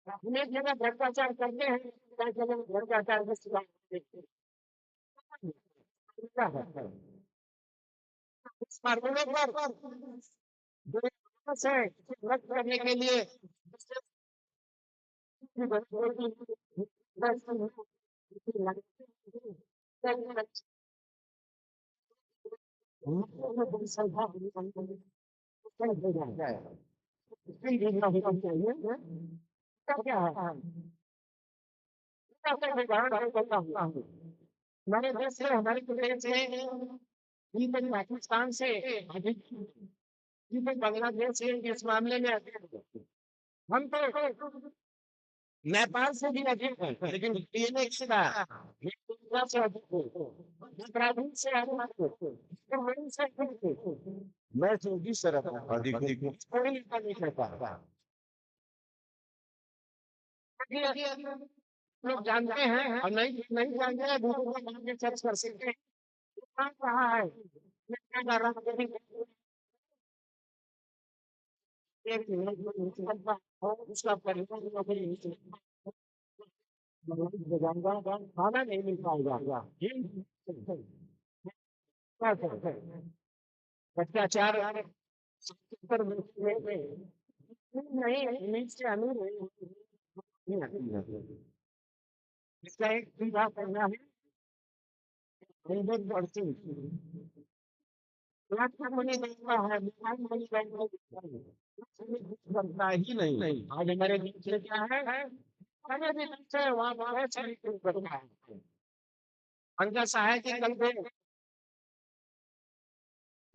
अनेक जगह भ्रष्टाचार करते हैं, कई जगह भ्रष्टाचार का शिकार देखते हैं। क्या है? इस कानूनों पर जो है रद्द करने के लिए क्या है? हमारे देश से हमारे प्रदेश से even पाकिस्तान से अधिक even बांग्लादेश से इस मामले में अधिक है। हम तो नेपाल से भी अधिक है, लेकिन पीएनए से नेपाल से अधिक है, उत्तराखंड से अधिक है, उत्तराखंड से अधिक है। मैं योगी सर अधिक अधिक कोई नहीं कहता। लोग जानते हैं और नहीं नहीं जानते हैं, दूसरों को जान के सर्च कर सकते हैं। कहाँ है? मैं क्या कर रहा हूँ? उसका खाना नहीं मिल पाएगा। भ्रष्टाचार नहीं नीचे इसका एक सीधा करना है बढ़ती प्लेटफॉर्म नहीं देखता है, मोबाइल नहीं देखता है, बनता ही नहीं। आज हमारे देश में क्या है? हमारे देश है वहाँ बहुत सारी चीज बनता है। उनका सहायक कल पे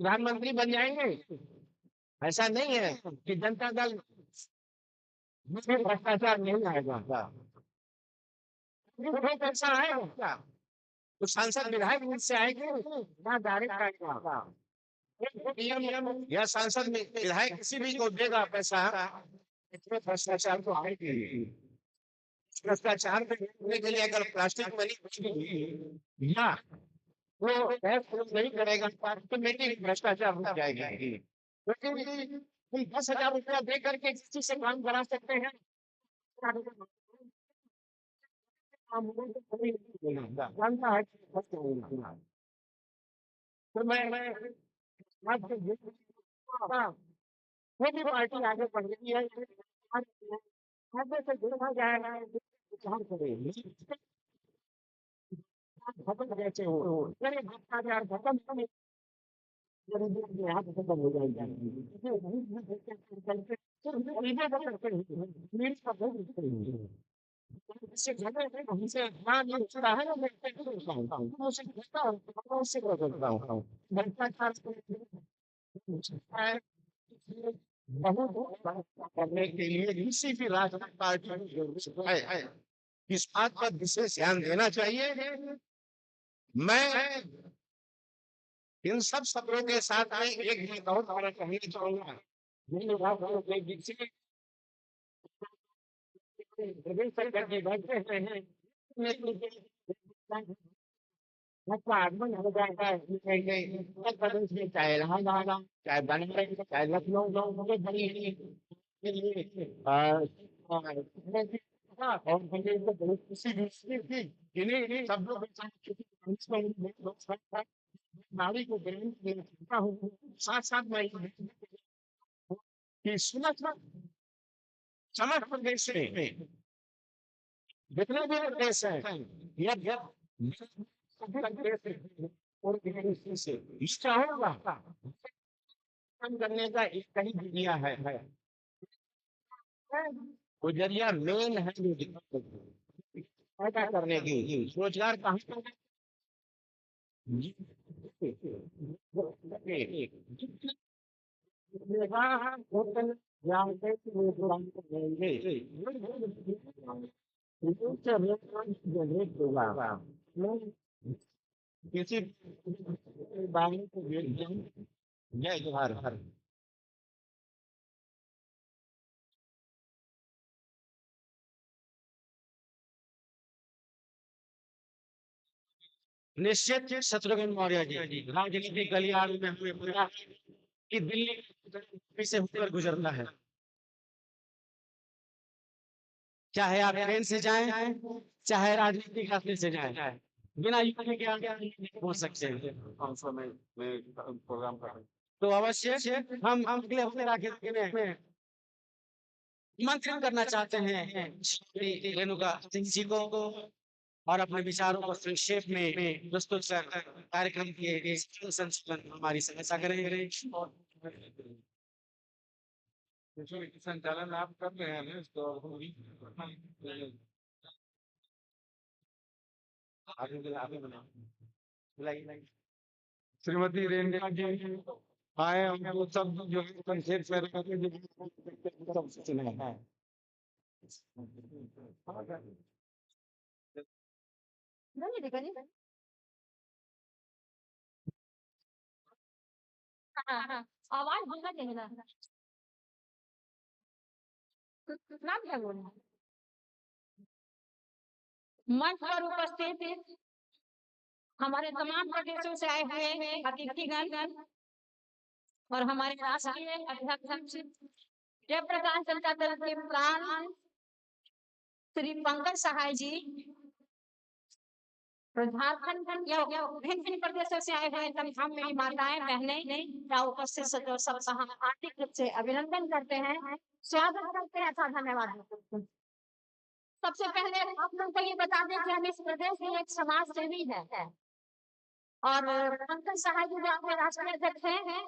प्रधानमंत्री बन जाएंगे, ऐसा नहीं है कि जनता दल में भ्रष्टाचार नहीं आएगा। ऐसा है क्या? तो सांसद विधायक मुझ से आएंगे ना, डायरेक्ट आएगा पीएम या सांसद में विधायक किसी भी को देगा पैसा, इसमें भ्रष्टाचार तो आएगी। भ्रष्टाचार को रोकने के लिए अगर प्लास्टिक मनी बचेगी या वो टैक्स नहीं करेगा तो ऑटोमेटिक भ्रष्टाचार हो जाएगा। क्योंकि हम 10,000 रुपया दे करके किसी से काम करा सकते हैं, जानता है तो मैं आपसे कोई भी पार्टी आगे बढ़ रही है आगे से देखा जाएगा, विचार करेगी खत्म कैसे हो। अरे भ्रष्टाचार खत्म गरीबी के हाथ खत्म हो जाएगी। इससे ज़्यादा है हमसे हाँ ये हो रहा है ना, मैं करता हूँ तो उसे कहता हूँ तो उससे करता हूँ भ्रष्टाचार बहुत करने के लिए किसी भी राजनीतिक पार्टी की जरूरत है। इस बात पर विशेष ध्यान देना चाहिए। मैं इन सब शब्दों के साथ में एक भी बहुत बड़ा कहना चाहूंगा। प्रदेश सरकार के बैठे हैं का आगमन हो जाएगा उत्तर प्रदेश में, चाहे इलाहाबाद, चाहे बनारस, चाहे लखनऊ, बहुत बड़ी और मुझे तो बहुत खुशी भी थी। इन्हीं सब लोग नारी को ग्रहण करना चाहता हूँ। साथ साथ मैं कि सुलह समस्त प्रदेश में जितने भी देश हैं यह सभी देश और से इच्छा होगा काम करने का एक ही जरिया है वो जरिया मेन है जो पैदा करने की रोजगार कहाँ होटल जहाँ पे रोजगार करेंगे जनरेट होगा। किसी बारे को जय जोहार हर निश्चित शत्रुघ्न मौर्य जी राजनीतिक गलियारे में हमें पता है कि दिल्ली से होकर गुजरना है। चाहे आप ट्रेन से जाएं, चाहे राजनीतिक रास्ते से जाएं, बिना युद्ध के आगे नहीं पहुंच सकते हैं। 500 में प्रोग्राम कर रहे हैं। तो अवश्य हम अगले हफ्ते राखी में आमंत्रित करना चाहते हैं श्री रेणुका सिंह जी को और अपने विचारों को संक्षेप में प्रस्तुत कर कार्यक्रम के संचालन हमारी सहायता करेंगे। संचालन आप कर रहे हैं तो श्रीमती रेणुका जी आए, हम सब जो संक्षेप में सब सुने हैं। आवाज होगा नहीं ना नाम क्या बोलना मंच पर उपस्थित हमारे तमाम प्रदेशों से आए हुए अतिथिगण और हमारे राष्ट्रीय अध्यक्ष जयप्रकाश जनता दल के प्राण श्री पंकज सहाय जी, झारखंड या विभिन्न प्रदेशों से आए हुए तमाम मेरी माताएं बहनें या उपस्थित सदस्य सब हम हार्दिक रूप से अभिनंदन करते हैं, स्वागत करते हैं तथा धन्यवाद। सबसे पहले आप लोगों को ये बता दें कि हम इस प्रदेश में एक समाज सेवी है और पंकज सहाय जी जो आपके राष्ट्रीय अध्यक्ष हैं,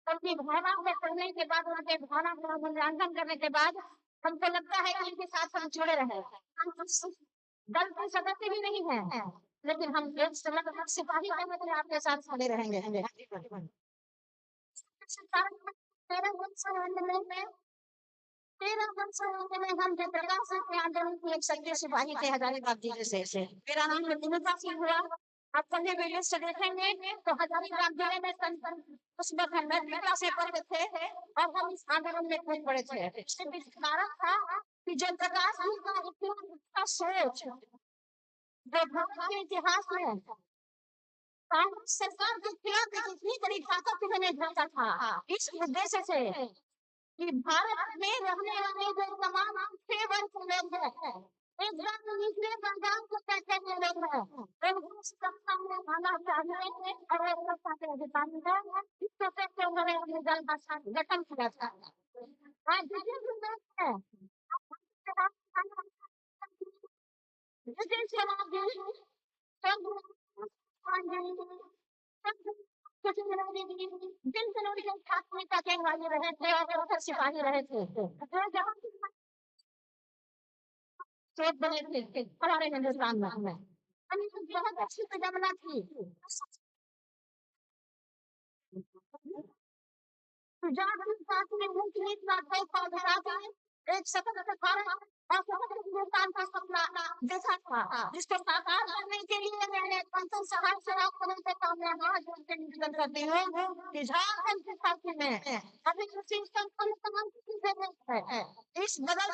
उनकी भावना को पढ़ने के बाद, उनके भावना का मूल्यांकन करने के बाद हमको लगता है कि इनके साथ हम जुड़े रहे। हम दल के सदस्य भी नहीं है, लेकिन हम एक समय सिपाही होने के लिए आपके साथ खड़े रहेंगे। 13 वर्ष में हम जयप्रकाश के आंदोलन की एक सक्रिय सिपाही थे हजारीबाग जिले से। मेरा नाम रेणुका सिंह हुआ। आप कभी भी लिस्ट देखेंगे तो हजारीबाग जिले में उस वक्त हम नेता से पढ़ते थे और हम इस आंदोलन में कूद पड़े थे। इसके पीछे कारण था कि जयप्रकाश का सोच जो भारत के इतिहास में कांग्रेस सरकार के खिलाफ इतनी बड़ी ताकत उन्होंने झोंका था, इस उद्देश्य से कि भारत में रहने वाले जो तमाम छह वर्ग के लोग हैं, एकदम निचले बंगाल के कैसे के लोग हैं, उनको सत्ता में आना चाहिए और वो सत्ता के अधिकारी है। इस सोचे से उन्होंने अपने दल का गठन किया था। आज जितने भी लोग हैं, विजय शराब वाले रहे थे और सिपाही रहे थे, जहाँ सोच बने थे हमारे हिंदुस्तान में बहुत अच्छी प्रजनना थी। एक सतत और सतत हिंदुस्तान का सपना देखा था, जिसको साकार करने के लिए मैंने पंकज सहाय से आपको के सामने हाथ जोड़ के निवेदन करती हूँ कि झारखंड के साथी में अभी किसी संस्थान की जरूरत है। इस बदल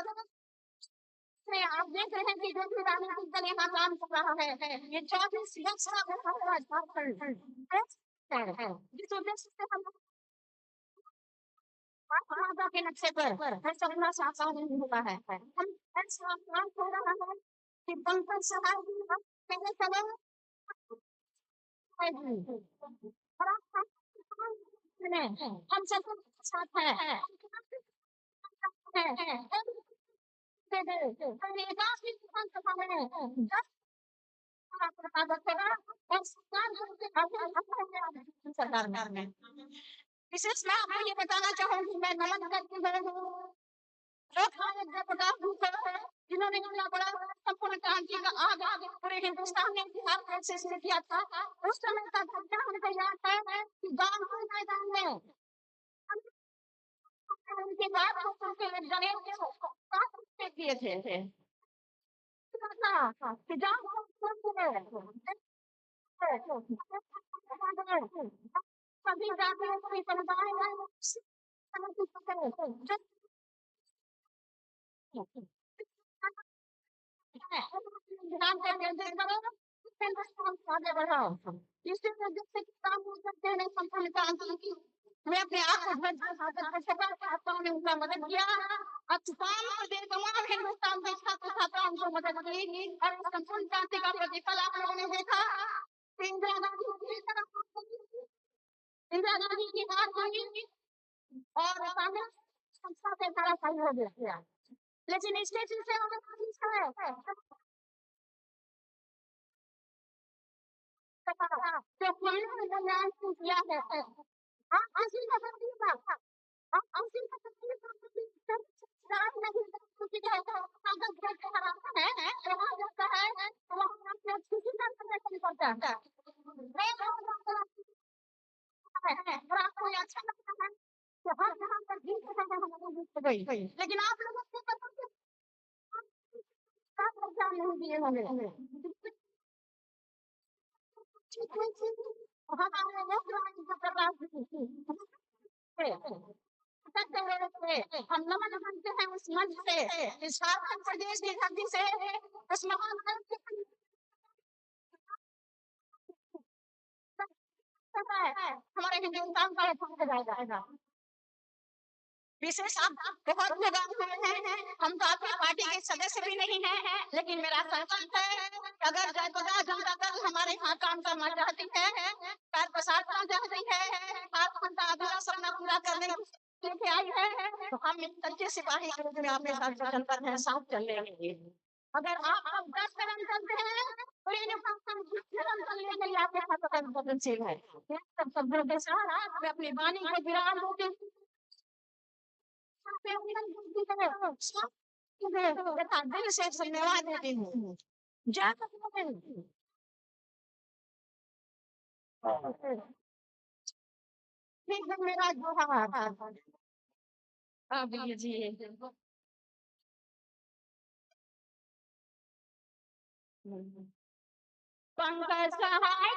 में आप देख रहे हैं कि जो भी राजनीतिक दल यहाँ काम कर रहा है, ये 24 वर्ष का झारखंड है, जिस उद्देश्य से हम के नक्शे पर हर सपना साकार नहीं हुआ है। हम ऐसा काम कर रहा है कि पंकज सहाय जी पहले चलो हम सब साथ है सरकार में विशेष मैं आपको ये बताना चाहूंगी, मैं नमन करती हूँ जिन्होंने इतना बड़ा संपूर्ण क्रांति का आगाज पूरे हिंदुस्तान ने बिहार से शुरू किया था। उस समय का घटना हमको याद है कि गांव के मैदान में उनके बाद उनके गणेश के किए थे कि सभी जातियों सभी समुदाय ध्यान से निर्देश करो, आगे बढ़ाओ। इससे जैसे काम करते हैं संपूर्ण क्रांति की, मैं अपने आप को उनका मदद किया और तमाम हिंदुस्तान देश का को मदद की और संपूर्ण क्रांति का प्रतिफल आप लोगों ने देखा। इंदिरा गांधी की तरफ इंदिरा गांधी की हार हुई और कांग्रेस संस्था से सारा सही हो गया, लेकिन स्टेशन से हमें है जो कल्याण किया है, हाँ असली का असली का नहीं क्योंकि जो कागज घर के हराता है वहाँ जाता है वहाँ किसी का नहीं पड़ता है और आपको ये अच्छा लगता है कि हर जगह पर जीत गई, लेकिन आप लोगों को पता नहीं दिए हमें हमारे हम नमन करते हैं उस मंच से, इस झारखंड प्रदेश की धरती से, उस महान हमारे हिंदुस्तान का जाएगा। विशेष आप बहुत लोग आए हैं, हम तो आपकी पार्टी के सदस्य भी नहीं हैं, लेकिन मेरा संकल्प है अगर जयप्रकाश जनता दल हमारे यहाँ काम करना चाहती है, प्रसार करना चाहती है, झारखंड का अधूरा सपना पूरा करने लेके आई है, तो हम सच्चे सिपाही के रूप में आपके साथ वचन कर रहे हैं, साथ चलेंगे। अगर आप 10 कदम चलते हैं तो ये कदम चलने के लिए आपके साथ वचनशील है। सब के साथ आप अपनी वाणी को विराम देते दिल से धन्यवाद देती हूँ। ठीक है मेरा जोहार। अब ये पंकज सहाय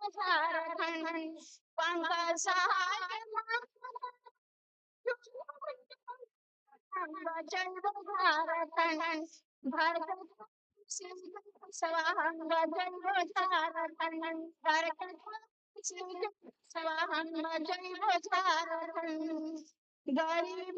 झारखंड पंकज सहाय झारखंड भारत सवाहंग जय झारखंड झारखंड सवाहंग जय झारखंड गरीब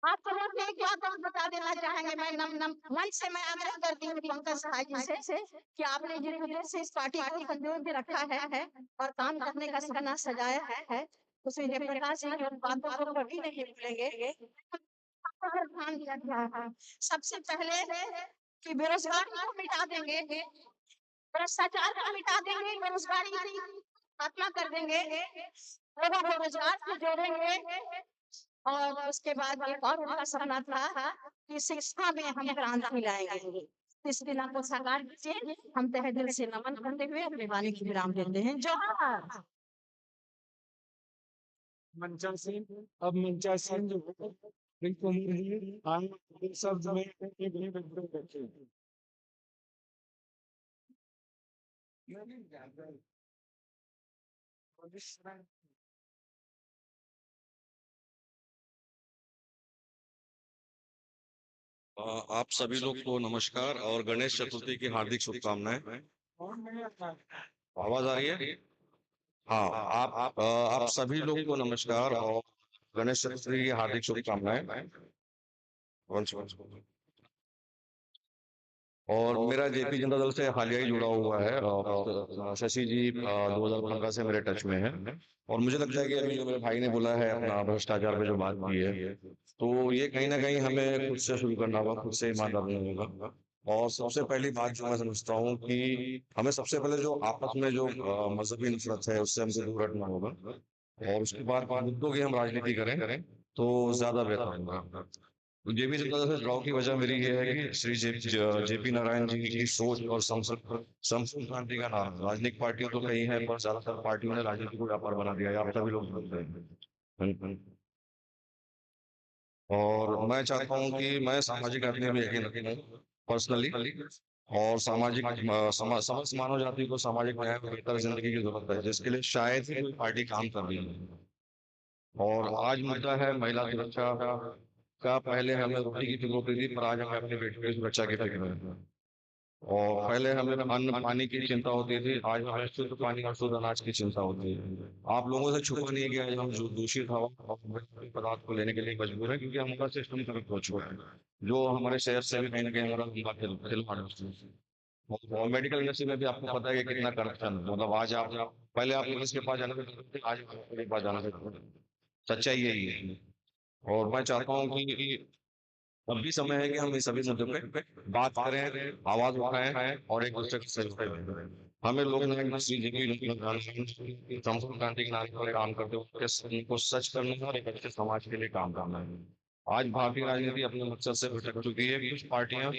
आप लोग को एक बात और बता देना चाहेंगे, मैं मंच से मैं आग्रह करती हूँ पंकज सहाय जी से कि आपने जिस वजह से इस पार्टी को संजोए के रखा है और काम करने का सपना सजाया है उसमें जयप्रकाश जी की बातों को कभी नहीं भूलेंगे। ध्यान दिया गया है सबसे पहले कि बेरोजगारी को मिटा देंगे, भ्रष्टाचार को मिटा देंगे, बेरोजगारी की खात्मा कर देंगे, लोगों को रोजगार से जोड़ेंगे और उसके बाद एक और उनका सपना था कि शिक्षा में हम क्रांति लाएंगे। इस दिन को साकार कीजिए, हम तहे दिल से नमन करते हुए अपनी वाणी की विराम देते हैं। जोहार। मंचासीन अब मंचासीन जो है इनको आए शब्द में एक भी विद्रोह करते हैं। आप सभी लोग को नमस्कार और गणेश चतुर्थी की हार्दिक शुभकामनाएं। आवाज आ रही है? हाँ, आप सभी लोग को नमस्कार और गणेश चतुर्थी की हार्दिक शुभकामनाएं। और मेरा जेपी जनता दल से हालिया ही जुड़ा हुआ है और शशि जी 2015 से मेरे टच में है और मुझे लगता है कि अभी जो मेरे भाई ने बोला है अपना भ्रष्टाचार पे जो बात की है तो ये कहीं न कहीं हमें खुद से शुरू करना होगा, खुद से ईमानदार रहना होगा। और सबसे पहली बात जो मैं समझता हूँ कि हमें सबसे पहले जो आपस में जो मज़हबी नफ़रत है, उससे हमको दूर हटना होगा और उसके बाद मुद्दों की हम राजनीति करें, तो ज़्यादा बेहतर होगा। जेपी जनता दल से जुड़ाव की वजह मेरी ये है कि श्री जेपी नारायण जी की सोच और संपूर्ण क्रांति का नाम राजनीतिक पार्टियों तो कई हैं पर ज्यादातर पार्टियों ने राजनीति को व्यापार बना दिया है आप सभी लोग जानते हैं। और मैं चाहता हूँ कि मैं सामाजिक आदमी में यकीन रखता हूँ पर्सनली और सामाजिक समस्त मानव जाति को सामाजिक न्याय और बेहतर जिंदगी की जरूरत है जिसके लिए शायद ही कोई पार्टी काम कर रही है। और आज मुद्दा है महिला सुरक्षा का। पहले हमें रोटी की फिक्र होती थी पर आज हमें अपनी बेटी की सुरक्षा की फिक्र है। और पहले हमें अन्न पानी की चिंता होती थी, आज हमें शुद्ध पानी और शुद्ध अनाज की चिंता होती है। आप लोगों से छुपा नहीं गया जब हम जो दूषित हवा और विषाक्त पदार्थ को लेने के लिए मजबूर है क्योंकि हमारा सिस्टम करप्ट हो चुका है जो हमारे सेहत से भी कहीं ना कहीं हमारा लंबा खिलवाड़ है। और मेडिकल इंडस्ट्री में भी आपको पता है कि कितना करप्शन है। मतलब आज आप पहले आप पुलिस के पास जाना पड़ता था, आज आपको के पास जाना पड़ता है। सच्चाई यही है। और मैं चाहता हूँ कि अब भी समय है कि हम इस सभी मुद्दों पे बात करें, आवाज उठाएं और एक दूसरे को सहयोग करें। हमें लोग नायक श्री जी की संपूर्ण क्रांति के नाम पर काम करते हुए उनको सच करना है और एक अच्छे समाज के लिए काम करना है। आज भारतीय राजनीति अपने मकसद से भटक चुकी है। कुछ पार्टियां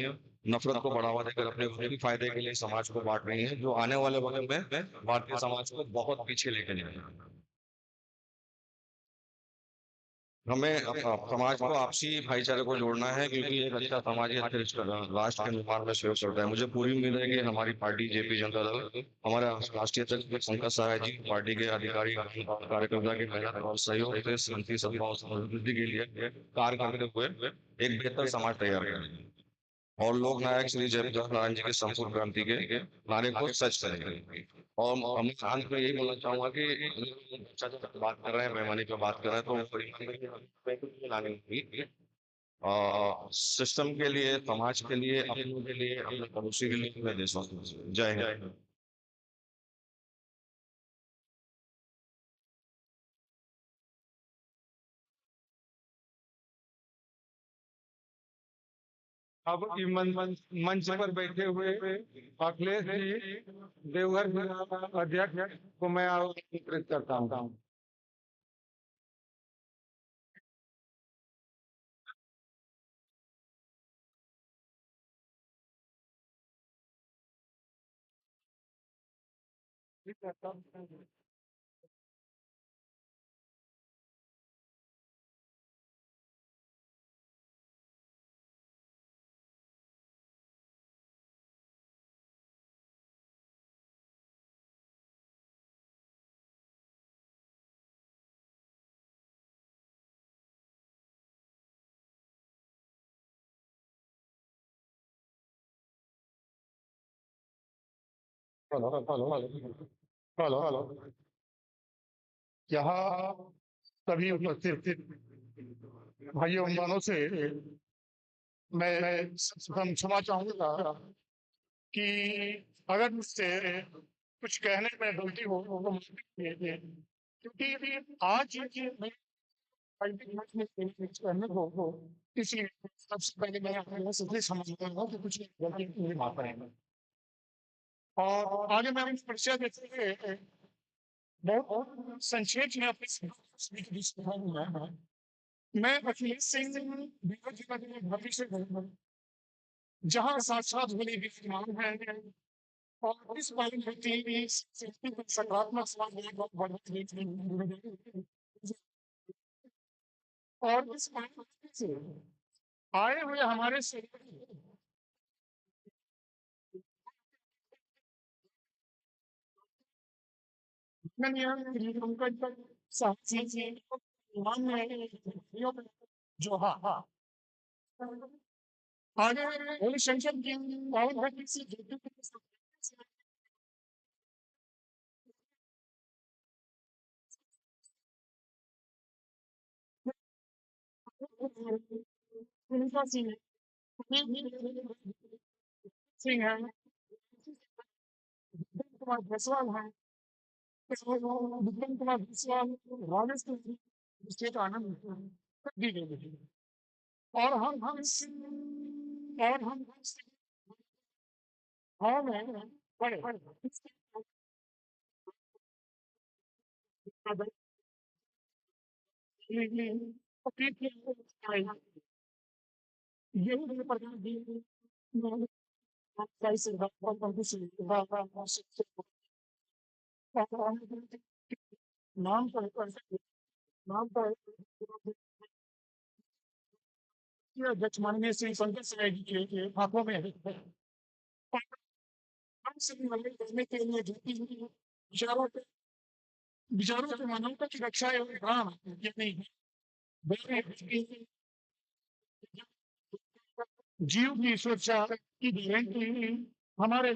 नफरत को बढ़ावा देकर अपने अपने फायदे के लिए समाज को बांट रही हैं जो आने वाले वक्त में भारतीय समाज को बहुत पीछे लेकर जाएगा। हमें समाज को आपसी भाईचारे को जोड़ना है क्योंकि एक अच्छा समाज ही अच्छे राष्ट्र के निर्माण में सहयोग करता है। मुझे पूरी उम्मीद है कि हमारी पार्टी जेपी जनता दल हमारे राष्ट्रीय अध्यक्ष पंकज सहाय जी पार्टी के अधिकारी कार्यकर्ता की मेहनत और सहयोग से शांति सद्भाव समृद्धि के लिए कार्य करते हुए एक बेहतर समाज तैयार करेंगे और लोक नायक श्री जयप्रकाश नारायण जी के संपूर्ण क्रांति के नारे को सच करेंगे। और हम अंत में यही बोलना चाहूंगा कि अच्छा जब बात कर रहे हैं पैमाने पे बात कर रहे हैं तो ईमानदारी लानी होगी सिस्टम के लिए समाज के लिए अपनों के लिए अपने पड़ोसी के लिए अपने देशवासियों के लिए। जय हिंद। अब मंच पर बैठे हुए अखिलेश जी देवघर जिला अध्यक्ष को मैं आमंत्रित करता हूँ। हेलो हेलो हेलो हेलो यहाँ सभी उपस्थित भाइयों बहनों से मैं क्षमा चाहूंगा कि अगर मुझसे कुछ कहने में गलती हो तो माफी कीजिए। क्योंकि आज मैं कहने को इसलिए सबसे पहले मैं अपने से भी समझता हूँ कि कुछ गलती नहीं माफ करेंगे। और आगे मैं अपनी परिचय देते हुए बहुत संक्षेप में अपनी मैं अखिलेश सिंह बिहार जिला के भर्ती से जहाँ साक्षात बड़े विद्यमान है और इस बारे में सकारात्मक समाज बहुत बढ़िया और इस से आए हुए हमारे जो हाँ हाँ आगे होली शंकर की पावन भक्ति से सिंह सिंह है कुमार जायसवाल है विक्रम कुमार जायसवाल राजेश स्टेट आनंद दी गई और हम और हम में बड़े यही प्रकार की नाम पर नाम पर अध्यक्ष माननीय श्री शंकर सिंह जी के हाथों में है। हम सभी मंदिर करने के लिए झुकी हुई विचारों के विचारों के मानवता की रक्षा एवं प्राण ये नहीं है जीव की सुरक्षा की गारंटी हमारे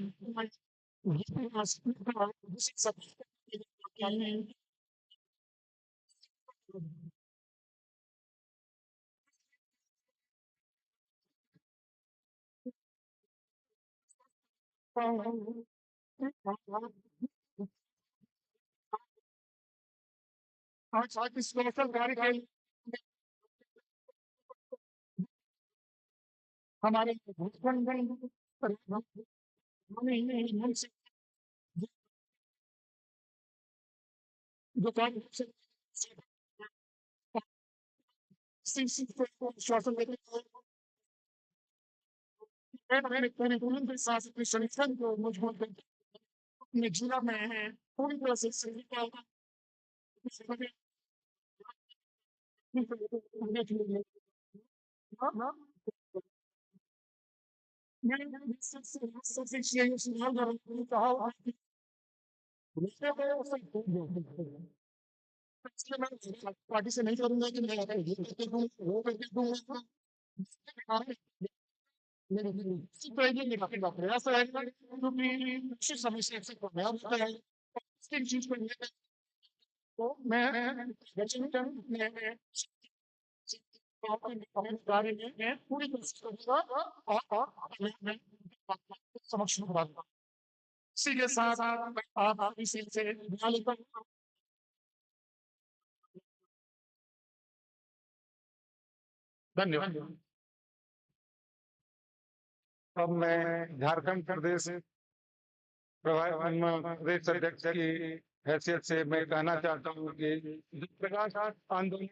आज इस स्पेशल कार्य के हमारे जो कार्य श्वासन लेते परिपूर्ण के साथ अपने संगठन को मजबूत करके अपने जिला में पूरी तरह से संगठन मैंने सबसे सुधार कहा पार्टी से नहीं करूंगा कि मैं ये करके दूं वो करके दूंगा प्रयास रहेगा क्योंकि निश्चित समय से एक्सेप्ट करना होता है इसकी चीज को लेकर तो मैं वॉशिंगटन में कार्य में पूरी कोशिश करूंगा और मैं समक्ष रखूंगा इसी के साथ आप इसी से बना लेता हूं धन्यवाद। अब मैं झारखंड प्रदेश प्रदेश अध्यक्ष की हैसियत से मैं कहना चाहता हूँ कि जयप्रकाश आंदोलन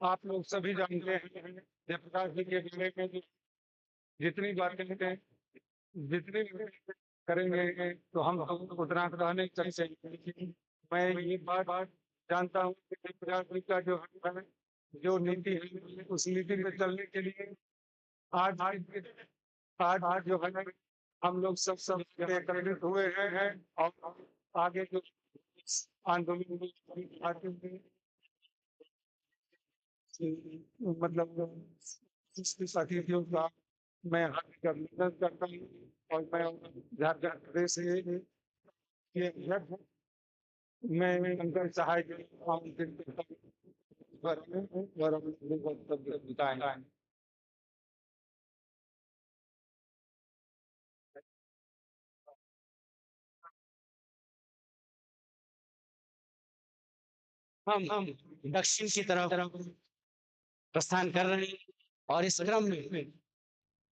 आप लोग सभी जानते हैं जयप्रकाश जी के बारे में जितनी बातें जितनी करेंगे तो हम उतना कह नहीं सकते। मैं ये बात जानता हूँ कि जयप्रकाश जी का जो नीति है उस नीति पे चलने के लिए आज आज जो है हम लोग सब एकत्रित हुए हैं और आगे जो आंदोलन में मतलब इसके साथियों का मैं हार्दिक अभिनंदन करता हूँ और मैं झारखंड प्रदेश से ये अध्यक्ष हूँ। मैं शंकर सहाय के आमंत्रित करता हूँ। हम दक्षिण की तरफ प्रस्थान कर रहे हैं और इस क्रम में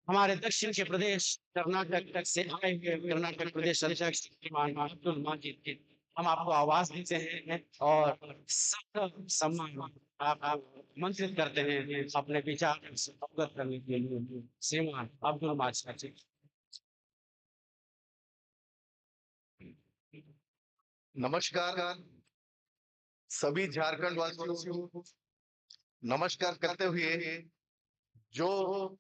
हमारे दक्षिण के प्रदेश कर्नाटक तक से आए हुए कर्नाटक प्रदेश अध्यक्ष श्रीमान अब्दुल माजिद जी हम आपको आवाज देते हैं और सबका सम्मान आप आमंत्रित करते हैं अपने विचार से अवगत करने के लिए श्रीमान अब्दुल माजिद जी। नमस्कार सभी झारखंड वासियों को नमस्कार करते हुए जो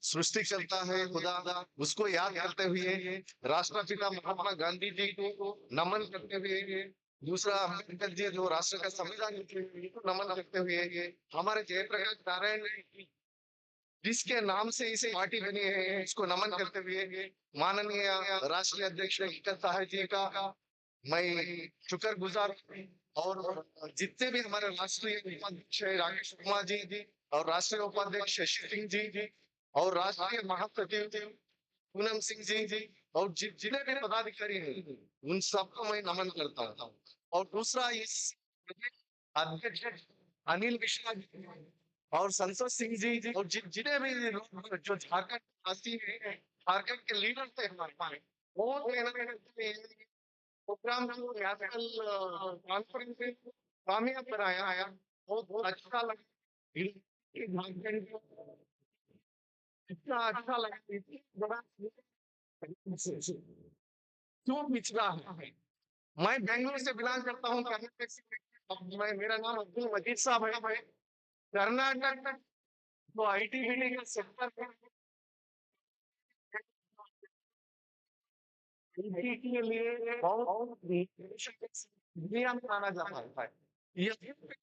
सृष्टि करता है खुदा उसको याद करते हुए राष्ट्रपिता महात्मा गांधी जी को नमन करते हुए दूसरा अम्बेडकर जी जो राष्ट्र का संविधान लिखे को नमन करते हुए हमारे जयप्रकाश नारायण जिसके नाम से इसे पार्टी बनी है इसको नमन करते हुए माननीय राष्ट्रीय अध्यक्ष शंकर साहब जी का मैं शुक्रगुजार और जितने भी हमारे राष्ट्रीय उपाध्यक्ष राकेश शर्मा जी और राष्ट्रीय उपाध्यक्ष शशि सिंह जी और राष्ट्रीय महासचिव पूनम सिंह जी और जितने भी पदाधिकारी हैं उन सबको मैं नमन करता हूँ। और दूसरा इस अध्यक्ष अनिल मिश्रा जी और संसद सिंह जी और जितने भी लोग जो झारखंड वासी हैं, झारखंड के लीडर थे हमारे, वो प्रोग्राम जो नेशनल कॉन्फ्रेंस में कामयाब बनाया है, बहुत अच्छा लगा। ये झारखंड को इतना अच्छा लगा, इतना बड़ा क्यों पिछड़ा है। मैं बेंगलुरु से बिलोंग करता हूँ, कर्नाटक से। मैं, मेरा नाम अब्दुल मजीद साहब है। कर्नाटक में तो आईटी का सेक्टर है, IT के लिए बहुत दुनिया में माना जाता है। ये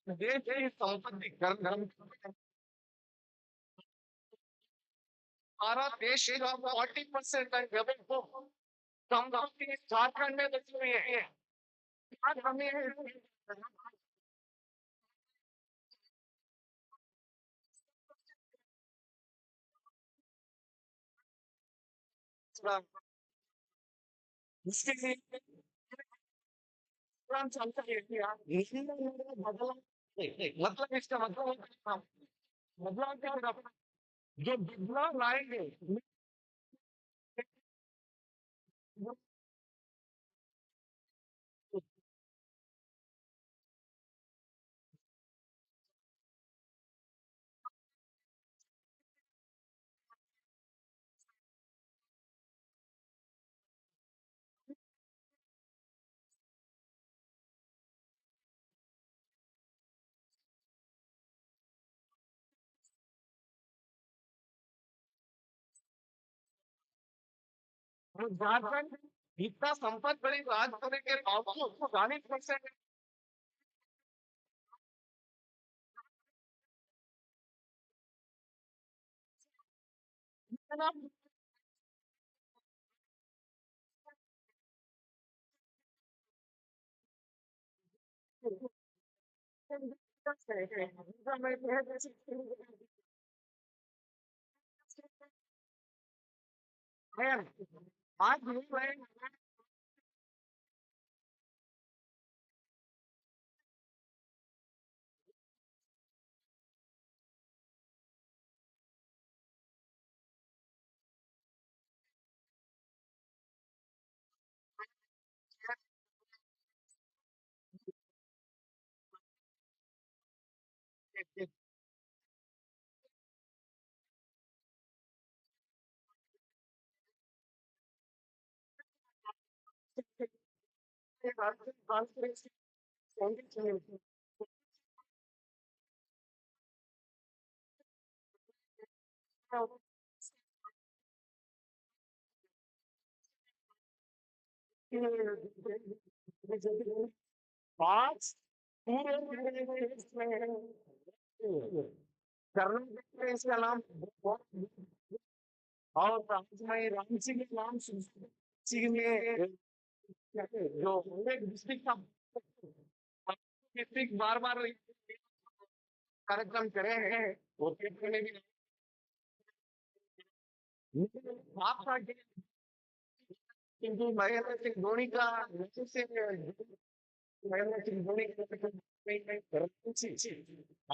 देश की संपत्ति हमारा देश का 40% संपत्ति झारखंड में बची हुई है। आज हमें इसके लिए प्रोग्राम चलता है कि यार बदलाव, मतलब इसका मतलब बदलाव क्या होगा? जो बदलाव लाएंगे तो झारखंड इतना संपत्ति बड़ी राज होने के बावजूद 40% आज आज पूरे देश में कर्नाटक में इसका नाम और आज मैं रांची के नाम रांची में जो एक डिस्ट्रिक्ट का डिस्ट्रिक्ट बार बार कार्यक्रम करे हैं, वो पेपर में भी आपका किंतु महेंद्र सिंह धोनी का से महेंद्र सिंह धोनी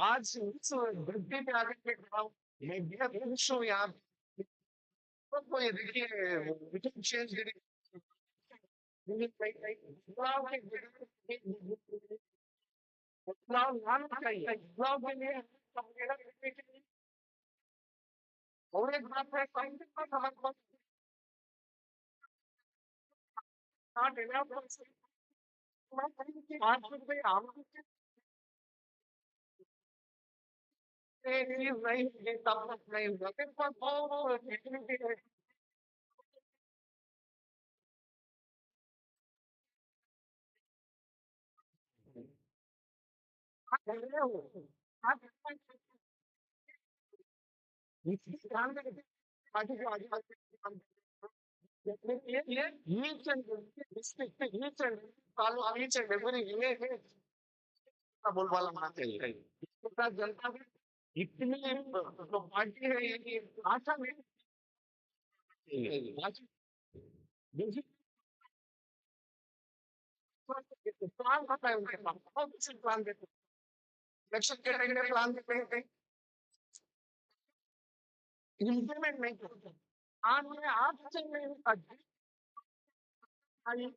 आज उस धरती पे आगे के खड़ा हूं। मैं बेहद खुश हूँ यहाँ पे। तो ये देखिए विकेट चेंज बदलाव बदलाव लाना चाहिए, बदलाव के लिए और एक बात है कांग्रेस का समर्थन not enough आज रुपये आम चीज नहीं है, तब तक नहीं हुआ फिर बहुत ध्यान दें पार्टी के आगे each and every district, each and every taluka, each and every village का बोलबाला होना चाहिए। इसके साथ जनता में इतनी जो पार्टी है ये आशा में देखिए प्लान होता है उनके पास, बहुत अच्छे प्लान देते हैं। इलेक्शन के टाइम में प्लान देते हैं, इम्प्लीमेंट नहीं करते। आज मैं आपसे नहीं आई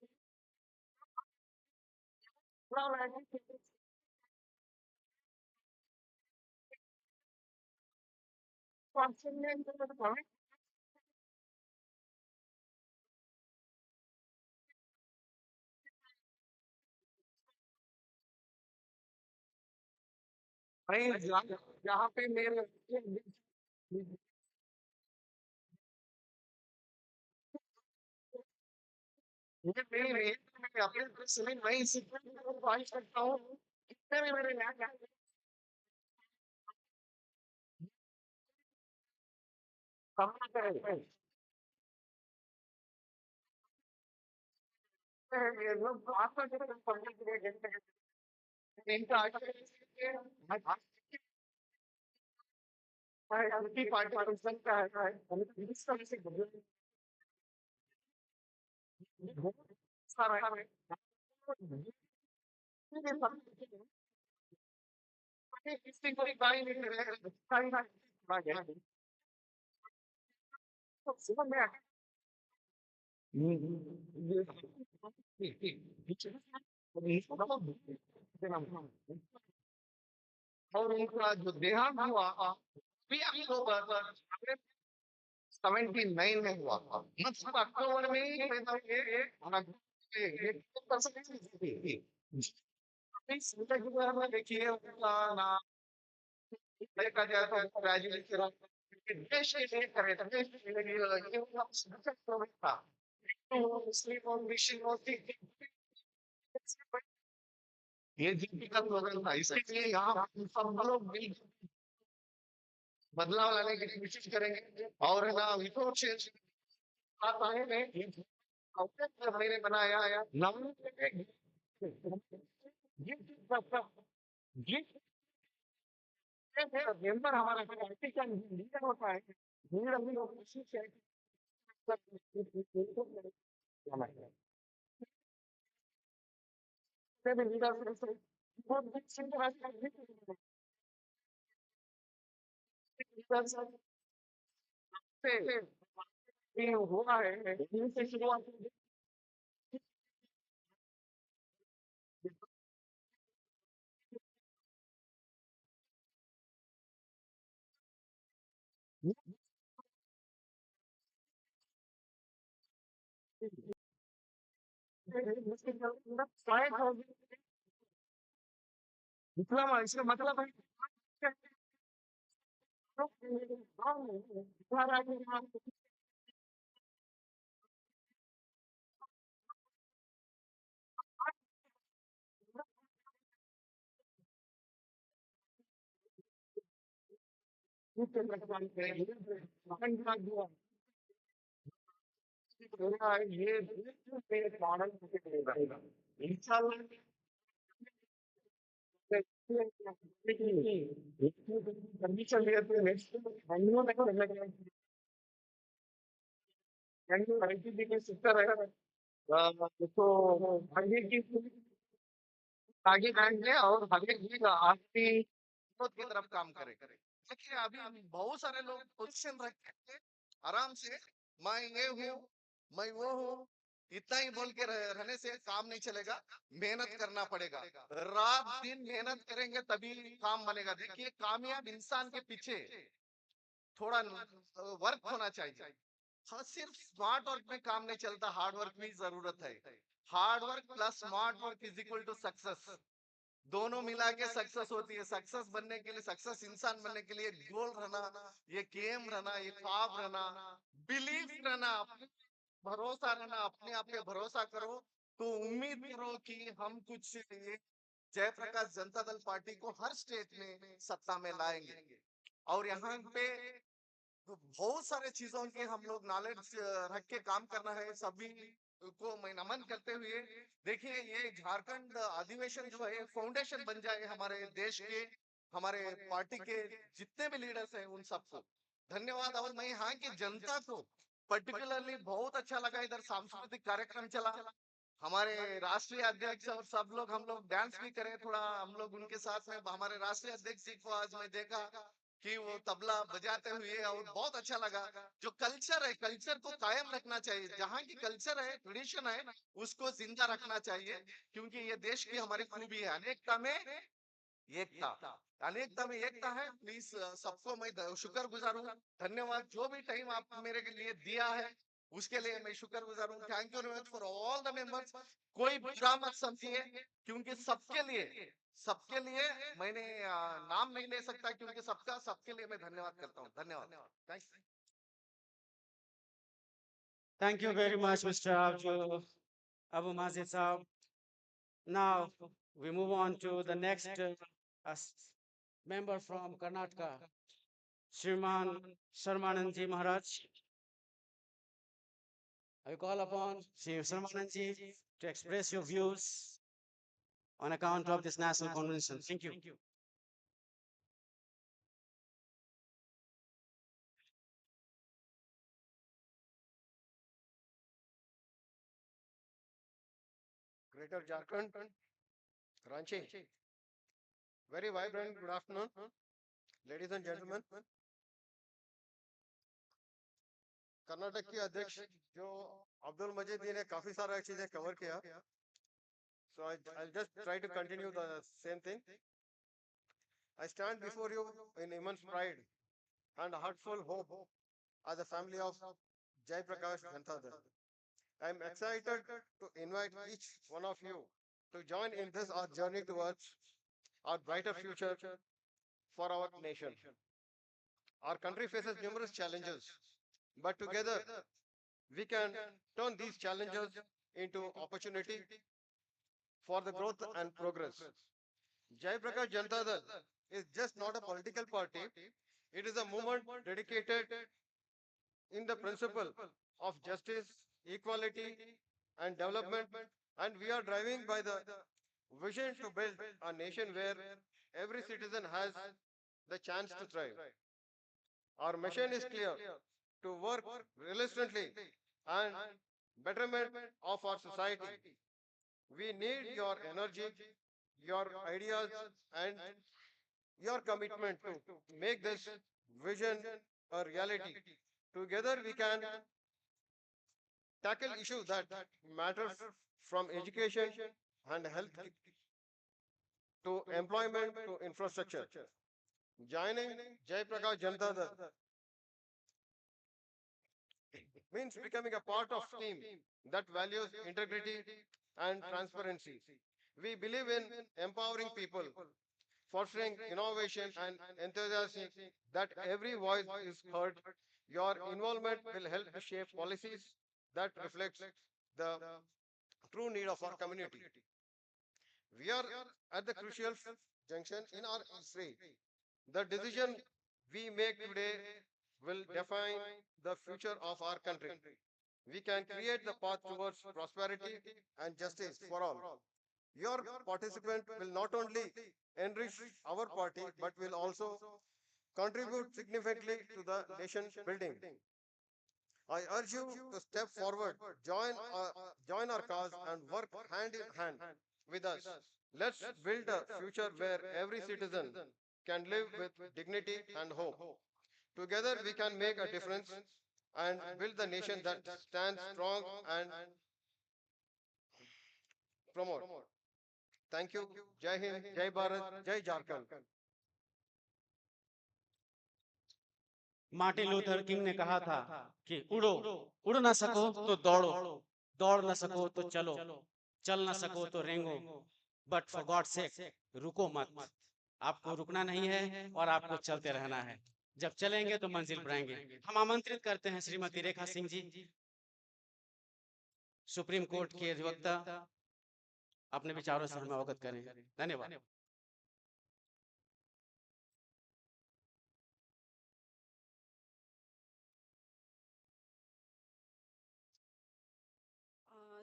मैं जहाँ पे मेरे ये मेरी नहीं है, मैं अपने से मैं इसी को ख्वाहिश करता हूँ कितने भी मेरे यहाँ सामना करें ये लोग आपका जो पढ़ने के लिए इनका पार्टी पार्टी का है इस तरह से सारा इसकी कोई गाड़ी नहीं रहेगा सुबह में और उनका जो देहांत हुआ भी अक्टूबर 79 में हुआ था मतलब अक्टूबर में ही पैदा हुए ये इस बारे में देखिए उनका नाम देखा जाए तो ग्रेजुएट देश के लिए करे थे देश के लिए ये उनका सब्जेक्ट था तो मुस्लिम और क्रिश्चियन और ये difficult स्लोगन था इसके लिए यहाँ सब लोग मिल बदलाव लाने की कोशिश करेंगे और है ना विप्रो चेंज आप आए हैं मैंने बनाया है नव ये ये मेंबर हमारा पार्टी का लीडर होता है लीडर हम लोग कोशिश है लीडर से हुआ है इनसे शुरुआत डिप्लोमा इसका मतलब है ये मॉडल इंशाल्लाह कंडीशन है नेक्स्ट बैंगलोर में करने के बैंगलोर आईटी के सिस्टर है तो आगे की आगे जाएंगे और आगे की आपकी खुद की तरफ काम करे देखिए अभी बहुत सारे लोग पोजीशन रखे हैं आराम से मैं ये हूँ मैं वो हूँ इतना ही बोल के रहने से काम नहीं चलेगा मेहनत करना पड़ेगा रात दिन मेहनत करेंगे तभी काम बनेगा देखिए कामयाब इंसान के पीछे थोड़ा वर्क होना चाहिए हाँ सिर्फ स्मार्ट वर्क में काम नहीं चलता हार्ड वर्क की जरूरत है hard work plus smart work is equal to success दोनों मिला के सक्सेस होती है सक्सेस बनने के लिए सक्सेस इंसान बनने के लिए गोल रहना ये गेम रहना ये ख्वाब रहना बिलीफ रहना भरोसा रहना अपने आप पे भरोसा करो तो उम्मीद करो कि हम कुछ ये जयप्रकाश जनता दल पार्टी को हर स्टेट में सत्ता में लाएंगे और यहाँ पे तो बहुत सारे चीजों के हम लोग नॉलेज रख के काम करना है सभी को मैं नमन करते हुए देखिए ये झारखंड अधिवेशन जो है फाउंडेशन बन जाए हमारे देश के हमारे पार्टी के जितने भी लीडर्स हैं उन सबको धन्यवाद और मैं यहाँ की जनता को पर्टिकुलरली बहुत अच्छा लगा इधर सांस्कृतिक कार्यक्रम चला हमारे राष्ट्रीय अध्यक्ष और सब लोग हम लोग डांस भी करें थोड़ा हम लोग उनके साथ में हमारे राष्ट्रीय अध्यक्ष जी को आज मैं देखा कि वो तबला बजाते हुए, और बहुत अच्छा लगा। जो कल्चर है, कल्चर को कायम रखना चाहिए। जहाँ की कल्चर है, ट्रेडिशन है, उसको जिंदा रखना चाहिए, क्योंकि ये देश की हमारी खूबी है। अनेकता में एकता, अनेकता में एकता है। प्लीज सबको मैं शुक्रगुजार हूँ। धन्यवाद। जो भी टाइम आप मेरे के लिए दिया है, उसके लिए मैं शुक्रगुजार हूँ। Thank you very much for all the members. कोई बुरा मत समझिए, क्योंकि सबके लिए मैंने नाम नहीं ले सकता, क्योंकि सबके लिए मैं धन्यवाद करता हूँ। धन्यवाद। Thanks. Thank you very much, Mr. Abu Mazid Saab. Now we move on to the next member from Karnataka, Shriman Sarmananji Maharaj. I call upon Sri Sarmananji to express your views on account of this national convention. Thank you. Greater Jharkhand, Ranchi. Very vibrant good afternoon, ladies and gentlemen. Karnataka के अध्यक्ष जो अब्दुल मजीद जी ने काफी सारा चीजें cover किया, so I'll just try to continue the same thing. I stand before you in immense pride and heartful hope as a family of Jai Prakash Gantadhar. I am excited to invite each one of you to join in this our journey towards our brighter future for our nation. Our country faces numerous challenges, but together we can turn these challenges into opportunity for the growth and progress. Jai Prakash Janata Dal is just not a political party, it is a movement dedicated in the principle of justice, equality, and development, and we are driving by the vision to build a nation where every citizen has the chance to thrive. Our mission is clear: to work relentlessly and betterment of our society. We need your energy, your ideas, and your commitment to make this vision a reality. Together we can tackle issues that matter, from education and health to employment to infrastructure. Joining Jai Prakash Janata Dal means becoming a part of team that values integrity and transparency. We believe in empowering people, fostering innovation and enthusiasm that every voice is heard. Your involvement will help to shape policies that reflect the true need of our community. We are at the crucial junction in our history. The decision we make today will define the future of our country. We can create the path towards prosperity and justice for all. Your participant will not only enrich our party but will also contribute significantly to the nation building. I urge you to step forward, join our cause, and work hand in hand with us. Let's build a future where every citizen can live with dignity and hope. Together, we can make a difference and build the nation that stands strong and promote. Thank you. Jai Hind, Jai Bharat, Jai Jharkhand. Martin Luther king ने कहा था कि उड़ो, उड़ ना सको तो दौड़ो, दौड़ ना सको तो चलो, चल ना सको तो रेंगो, बट फॉर गॉड सेक रुको मत। आपको रुकना नहीं है और आपको चलते रहना है। जब चलेंगे तो मंजिल पर आएंगे। हम आमंत्रित करते हैं श्रीमती रेखा सिंह जी, सुप्रीम कोर्ट के अधिवक्ता, अपने विचारों से हमें अवगत करें। धन्यवाद।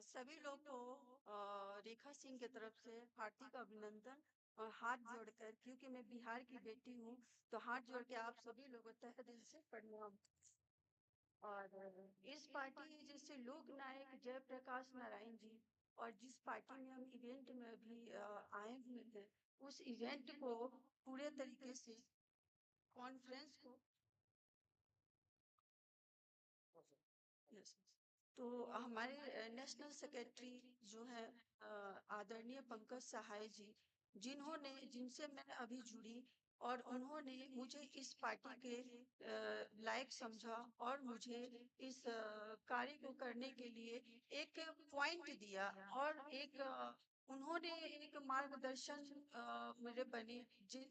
सभी लोग को रेखा सिंह की तरफ से हार्दिक अभिनंदन और हाथ जोड़कर, क्योंकि मैं बिहार की बेटी हूँ, तो हाथ जोड़ के आप सभी लोगों तहे दिल से प्रणाम। और इस पार्टी जैसे लोक नायक जयप्रकाश नारायण जी, और जिस पार्टी में हम इवेंट में अभी आए हुए हैं, उस इवेंट को पूरे तरीके से कॉन्फ्रेंस को यस तो हमारे नेशनल सेक्रेटरी जो है आदरणीय पंकज सहाय जी जिनसे मैं अभी जुड़ी और उन्होंने मुझे इस पार्टी के लायक समझा और मुझे इस कार्य को करने के लिए एक पॉइंट दिया और एक उन्होंने एक मार्गदर्शन मेरे बने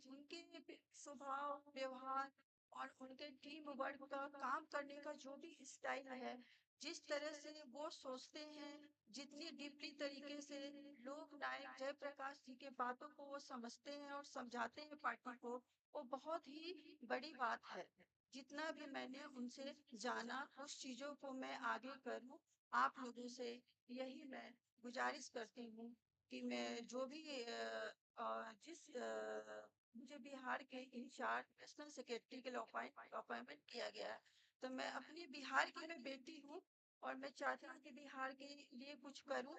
उनके स्वभाव व्यवहार और उनके टीम वर्क का काम करने का जो भी स्टाइल है जिस तरह से वो सोचते हैं जितनी डीपली तरीके से लोक नायक जयप्रकाश जी के बातों को वो समझते हैं और समझाते हैं पार्टी को वो बहुत ही बड़ी बात है जितना भी मैंने उनसे जाना उस चीजों को मैं आगे करूं आप लोगों से यही मैं गुजारिश करती हूँ कि मैं जो भी मुझे बिहार के इंचार्ज नेशनल सेक्रेटरी के लिए अपॉइंटमेंट किया गया है तो मैं अपनी बिहार की मैं बेटी हूँ और मैं चाहती हूँ कि बिहार के लिए कुछ करूँ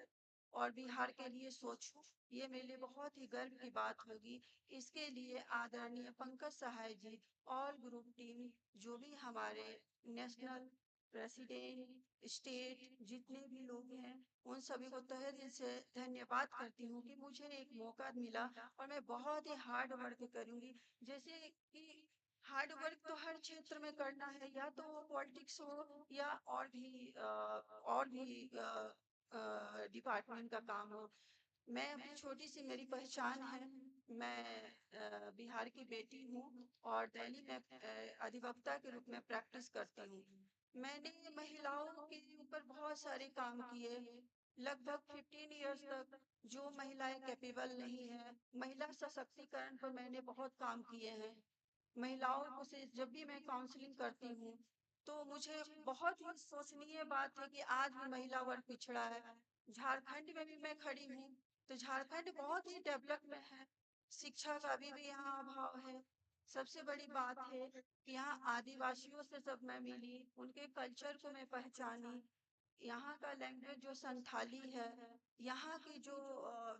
और बिहार के लिए सोचूं ये मेरे लिए बहुत ही गर्व की बात होगी इसके लिए आदरणीय पंकज सहाय जी ऑल ग्रुप टीम जो भी हमारे नेशनल प्रेसिडेंट स्टेट जितने भी लोग हैं उन सभी को तहे दिल से धन्यवाद करती हूँ कि मुझे एक मौका मिला और मैं बहुत ही हार्ड वर्क करूंगी जैसे कि हार्ड वर्क तो हर क्षेत्र में करना है या तो वो पॉलिटिक्स हो या और भी डिपार्टमेंट का काम हो मैं अपनी छोटी सी मेरी पहचान है मैं बिहार की बेटी हूँ और दिल्ली में अधिवक्ता के रूप में प्रैक्टिस करती हूँ मैंने महिलाओं के ऊपर बहुत सारे काम किए लगभग 15 इयर्स तक जो महिलाएं कैपेबल नहीं है महिला सशक्तिकरण पर मैंने बहुत काम किए हैं महिलाओं को से जब भी मैं काउंसलिंग करती हूँ तो मुझे बहुत ही सोचनीय बात है कि आज भी महिला वर्ग पिछड़ा है झारखंड में भी मैं खड़ी हूँ तो झारखंड बहुत ही डेवलप में है शिक्षा का भी यहाँ अभाव है सबसे बड़ी बात है कि यहाँ आदिवासियों से सब मैं मिली उनके कल्चर को मैं पहचानी यहाँ का लैंग्वेज जो संथाली है यहाँ की जो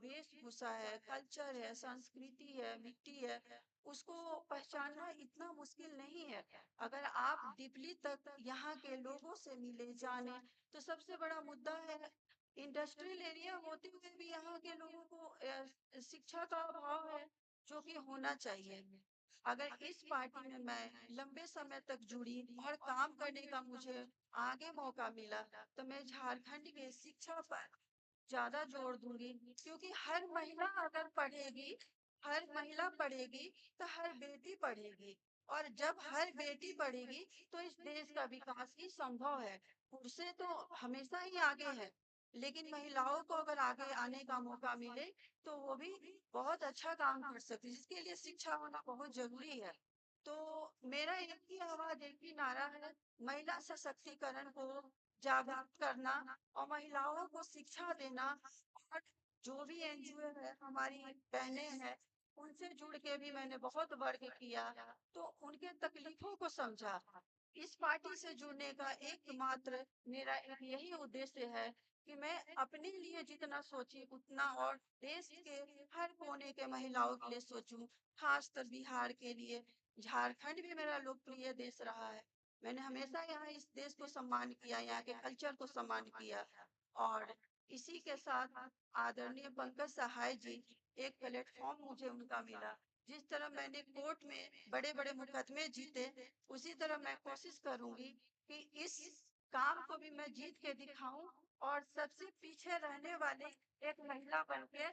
वेशभूषा है कल्चर है संस्कृति है मिट्टी है उसको पहचानना इतना मुश्किल नहीं है अगर आप डीपली तक यहाँ के लोगों से मिले जाने तो सबसे बड़ा मुद्दा है इंडस्ट्रियल एरिया होते हुए भी यहाँ के लोगों को शिक्षा का अभाव है जो कि होना चाहिए अगर इस पार्टी में मैं लंबे समय तक जुड़ी और काम करने का मुझे आगे मौका मिला तो मैं झारखंड के शिक्षा पर ज्यादा जोर दूंगी क्योंकि हर महिला अगर पढ़ेगी हर महिला पढ़ेगी तो हर बेटी पढ़ेगी और जब हर बेटी पढ़ेगी तो इस देश का विकास ही संभव है पुरुषें तो हमेशा ही आगे है लेकिन महिलाओं को अगर आगे आने का मौका मिले तो वो भी बहुत अच्छा काम कर सकती है जिसके लिए शिक्षा होना बहुत जरूरी है तो मेरा एक ही आवाज एक ही नारा है महिला सशक्तिकरण को जागरूक करना और महिलाओं को शिक्षा देना और जो भी एनजीओ है हमारी बहनें हैं उनसे जुड़ के भी मैंने बहुत वर्क किया तो उनके तकलीफों को समझा इस पार्टी से जुड़ने का एकमात्र मेरा एक यही उद्देश्य है कि मैं अपने लिए जितना सोची उतना और देश के हर कोने के महिलाओं के लिए सोचूं खासकर बिहार के लिए झारखंड भी मेरा लोकप्रिय देश रहा है मैंने हमेशा यहाँ इस देश को सम्मान किया यहाँ के कल्चर को सम्मान किया और इसी के साथ आदरणीय पंकज सहाय जी एक प्लेटफॉर्म मुझे उनका मिला जिस तरह मैंने कोर्ट में बड़े बड़े मुकदमे जीते उसी तरह मैं कोशिश करूंगी कि इस काम को भी मैं जीत के दिखाऊं और सबसे पीछे रहने वाले एक महिला बन के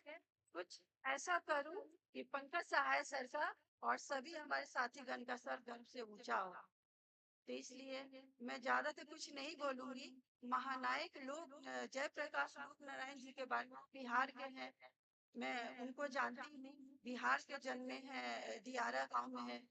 कुछ ऐसा करूं कि पंकज सहाय सर का और सभी हमारे साथीगण का सर गर्व से ऊंचा हो तो इसलिए मैं ज्यादा तो कुछ नहीं बोलूंगी महानायक लोग जयप्रकाश लोक नारायण जी के बारे में बिहार के हैं मैं उनको जानती हूँ बिहार के जन्मे हैं दियारा गांव में है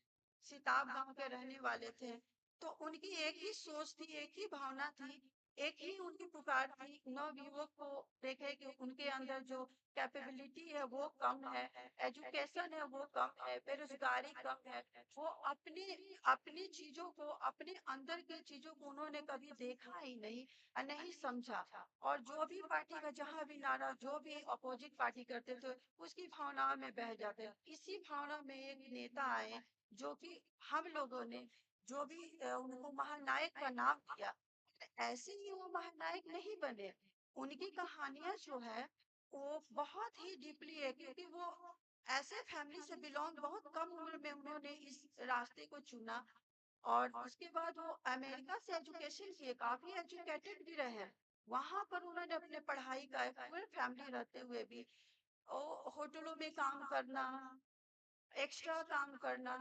सिताब गांव के रहने वाले थे तो उनकी एक ही सोच थी एक ही भावना थी एक ही उनकी पुकार थी नव युवक को देखे कि उनके अंदर जो कैपेबिलिटी है वो कम है एजुकेशन है वो कम है बेरोजगारी कम है वो अपनी अपनी चीजों को अपने अंदर की चीजों को उन्होंने कभी देखा ही नहीं नहीं समझा। और जो भी पार्टी का जहां भी नारा, जो भी अपोजिट पार्टी करते थे, उसकी भावनाओं में बह जाते। इसी भावना में एक नेता आए जो कि हम लोगों ने जो भी उनको महानायक का नाम दिया, ऐसे ही वो महानायक नहीं बने। उनकी कहानियां जो है वो बहुत ही डीपली है, क्योंकि वो ऐसे फैमिली से बिलोंग, बहुत कम उम्र में उन्होंने इस रास्ते को चुना। और उसके बाद वो अमेरिका से एजुकेशन किए, काफी एजुकेटेड भी रहे। वहां पर उन्होंने अपने पढ़ाई का, पूरे फैमिली रहते हुए भी होटलों में काम करना, एक्स्ट्रा काम करना,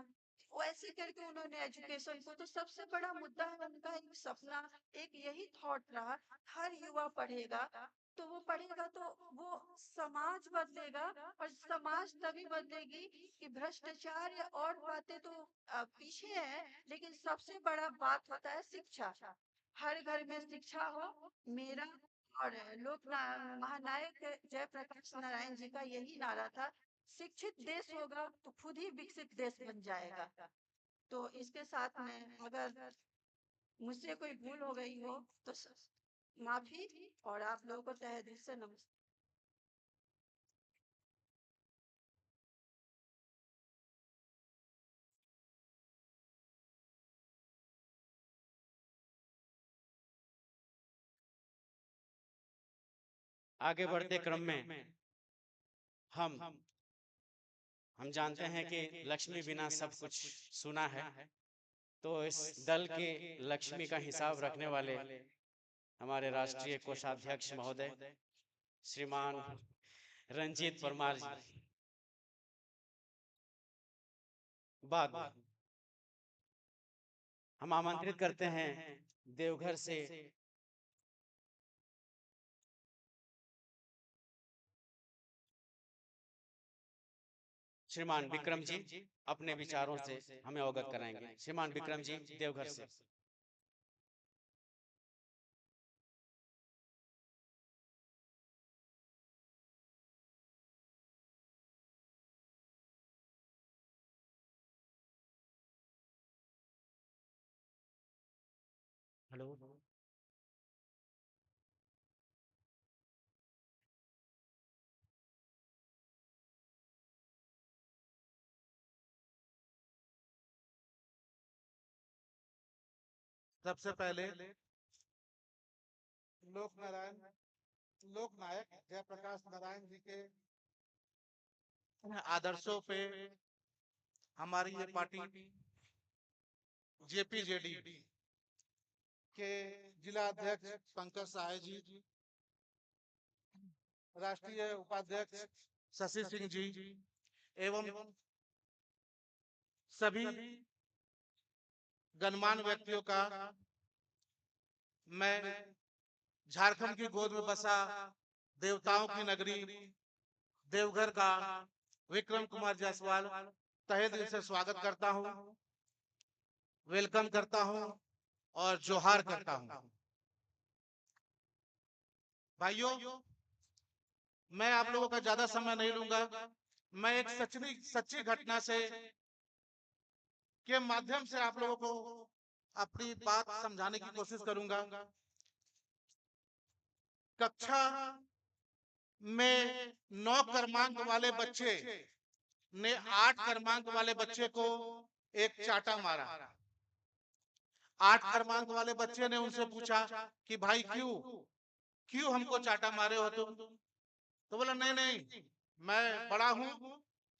वो ऐसे करके उन्होंने एजुकेशन को, तो सबसे बड़ा मुद्दा है उनका एक सपना, एक यही थॉट रहा, हर युवा पढ़ेगा तो वो पढ़ेगा तो वो समाज बदलेगा। और समाज तभी बदलेगी कि भ्रष्टाचार या और बातें तो पीछे है, लेकिन सबसे बड़ा बात होता है शिक्षा। हर घर में शिक्षा हो। मेरा और महानायक जयप्रकाश नारायण जी का यही नारा था, शिक्षित देश होगा तो खुद ही विकसित देश बन जाएगा। तो इसके साथ में अगर मुझसे कोई भूल हो गई हो तो माफी, और आप लोगों को तहे दिल से नमस्कार। आगे बढ़ते क्रम में हम जानते हैं कि लक्ष्मी बिना सब कुछ सुना है। तो इस दल के लक्ष्मी का हिसाब रखने वाले हमारे राष्ट्रीय कोषाध्यक्ष महोदय श्रीमान रंजीत परमार जी बाद हम आमंत्रित करते हैं देवघर से श्रीमान विक्रम जी अपने विचारों से हमें अवगत कराएंगे। श्रीमान विक्रम जी देवघर से। हेलो। सबसे पहले लोक नायक जयप्रकाश नारायण जी के आदर्शों पे हमारी ये पार्टी जेपीजेडी के जिला अध्यक्ष पंकज साय जी, राष्ट्रीय उपाध्यक्ष शशि सिंह जी एवं सभी गणमान्य व्यक्तियों का मैं झारखंड की गोद में बसा देवताओं की नगरी देवघर का विक्रम कुमार जायसवाल तहे दिल से स्वागत करता हूं, वेलकम करता हूं और जोहार करता हूं। भाइयों, मैं आप लोगों का ज्यादा समय नहीं लूंगा। मैं एक सच्ची घटना से के माध्यम से आप लोगों को अपनी बात समझाने की कोशिश करूंगा। कक्षा में 9 क्रमांक वाले बच्चे ने 8 क्रमांक वाले बच्चे को एक चाटा मारा। 8 क्रमांक वाले बच्चे ने उनसे पूछा कि भाई क्यों हमको चाटा मारे हो तुम? तो बोला नहीं नहीं, मैं बड़ा हूं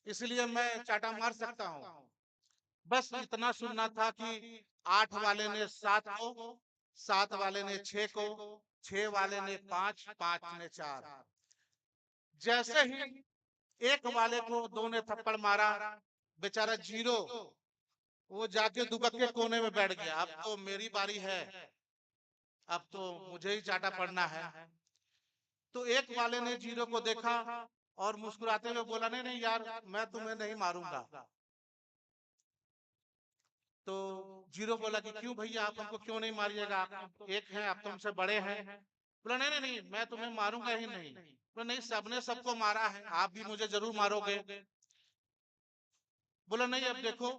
इसलिए मैं चाटा मार सकता हूं। बस इतना सुनना था कि 8 वाले ने 7 को, 7 वाले ने 6 को, 6 वाले ने 5, 5 ने 4। जैसे ही एक वाले को 2 ने थप्पड़ मारा, बेचारा जीरो वो जाके दुबक के कोने में बैठ गया। अब तो मेरी बारी है, अब तो मुझे ही चाटा पड़ना है। तो एक वाले ने जीरो को देखा और मुस्कुराते हुए बोला नहीं नहीं यार, मैं तुम्हें नहीं मारूंगा। तो जीरो बोला कि क्यों भैया, आप हमको क्यों नहीं मारिएगा, आप एक हैं, आप तुमसे बड़े हैं। बोला नहीं नहीं नहीं, मैं तुम्हें मारूंगा ही नहीं। बोला नहीं, सबने सबको मारा है, आप भी मुझे जरूर मारोगे। बोला नहीं, अब देखो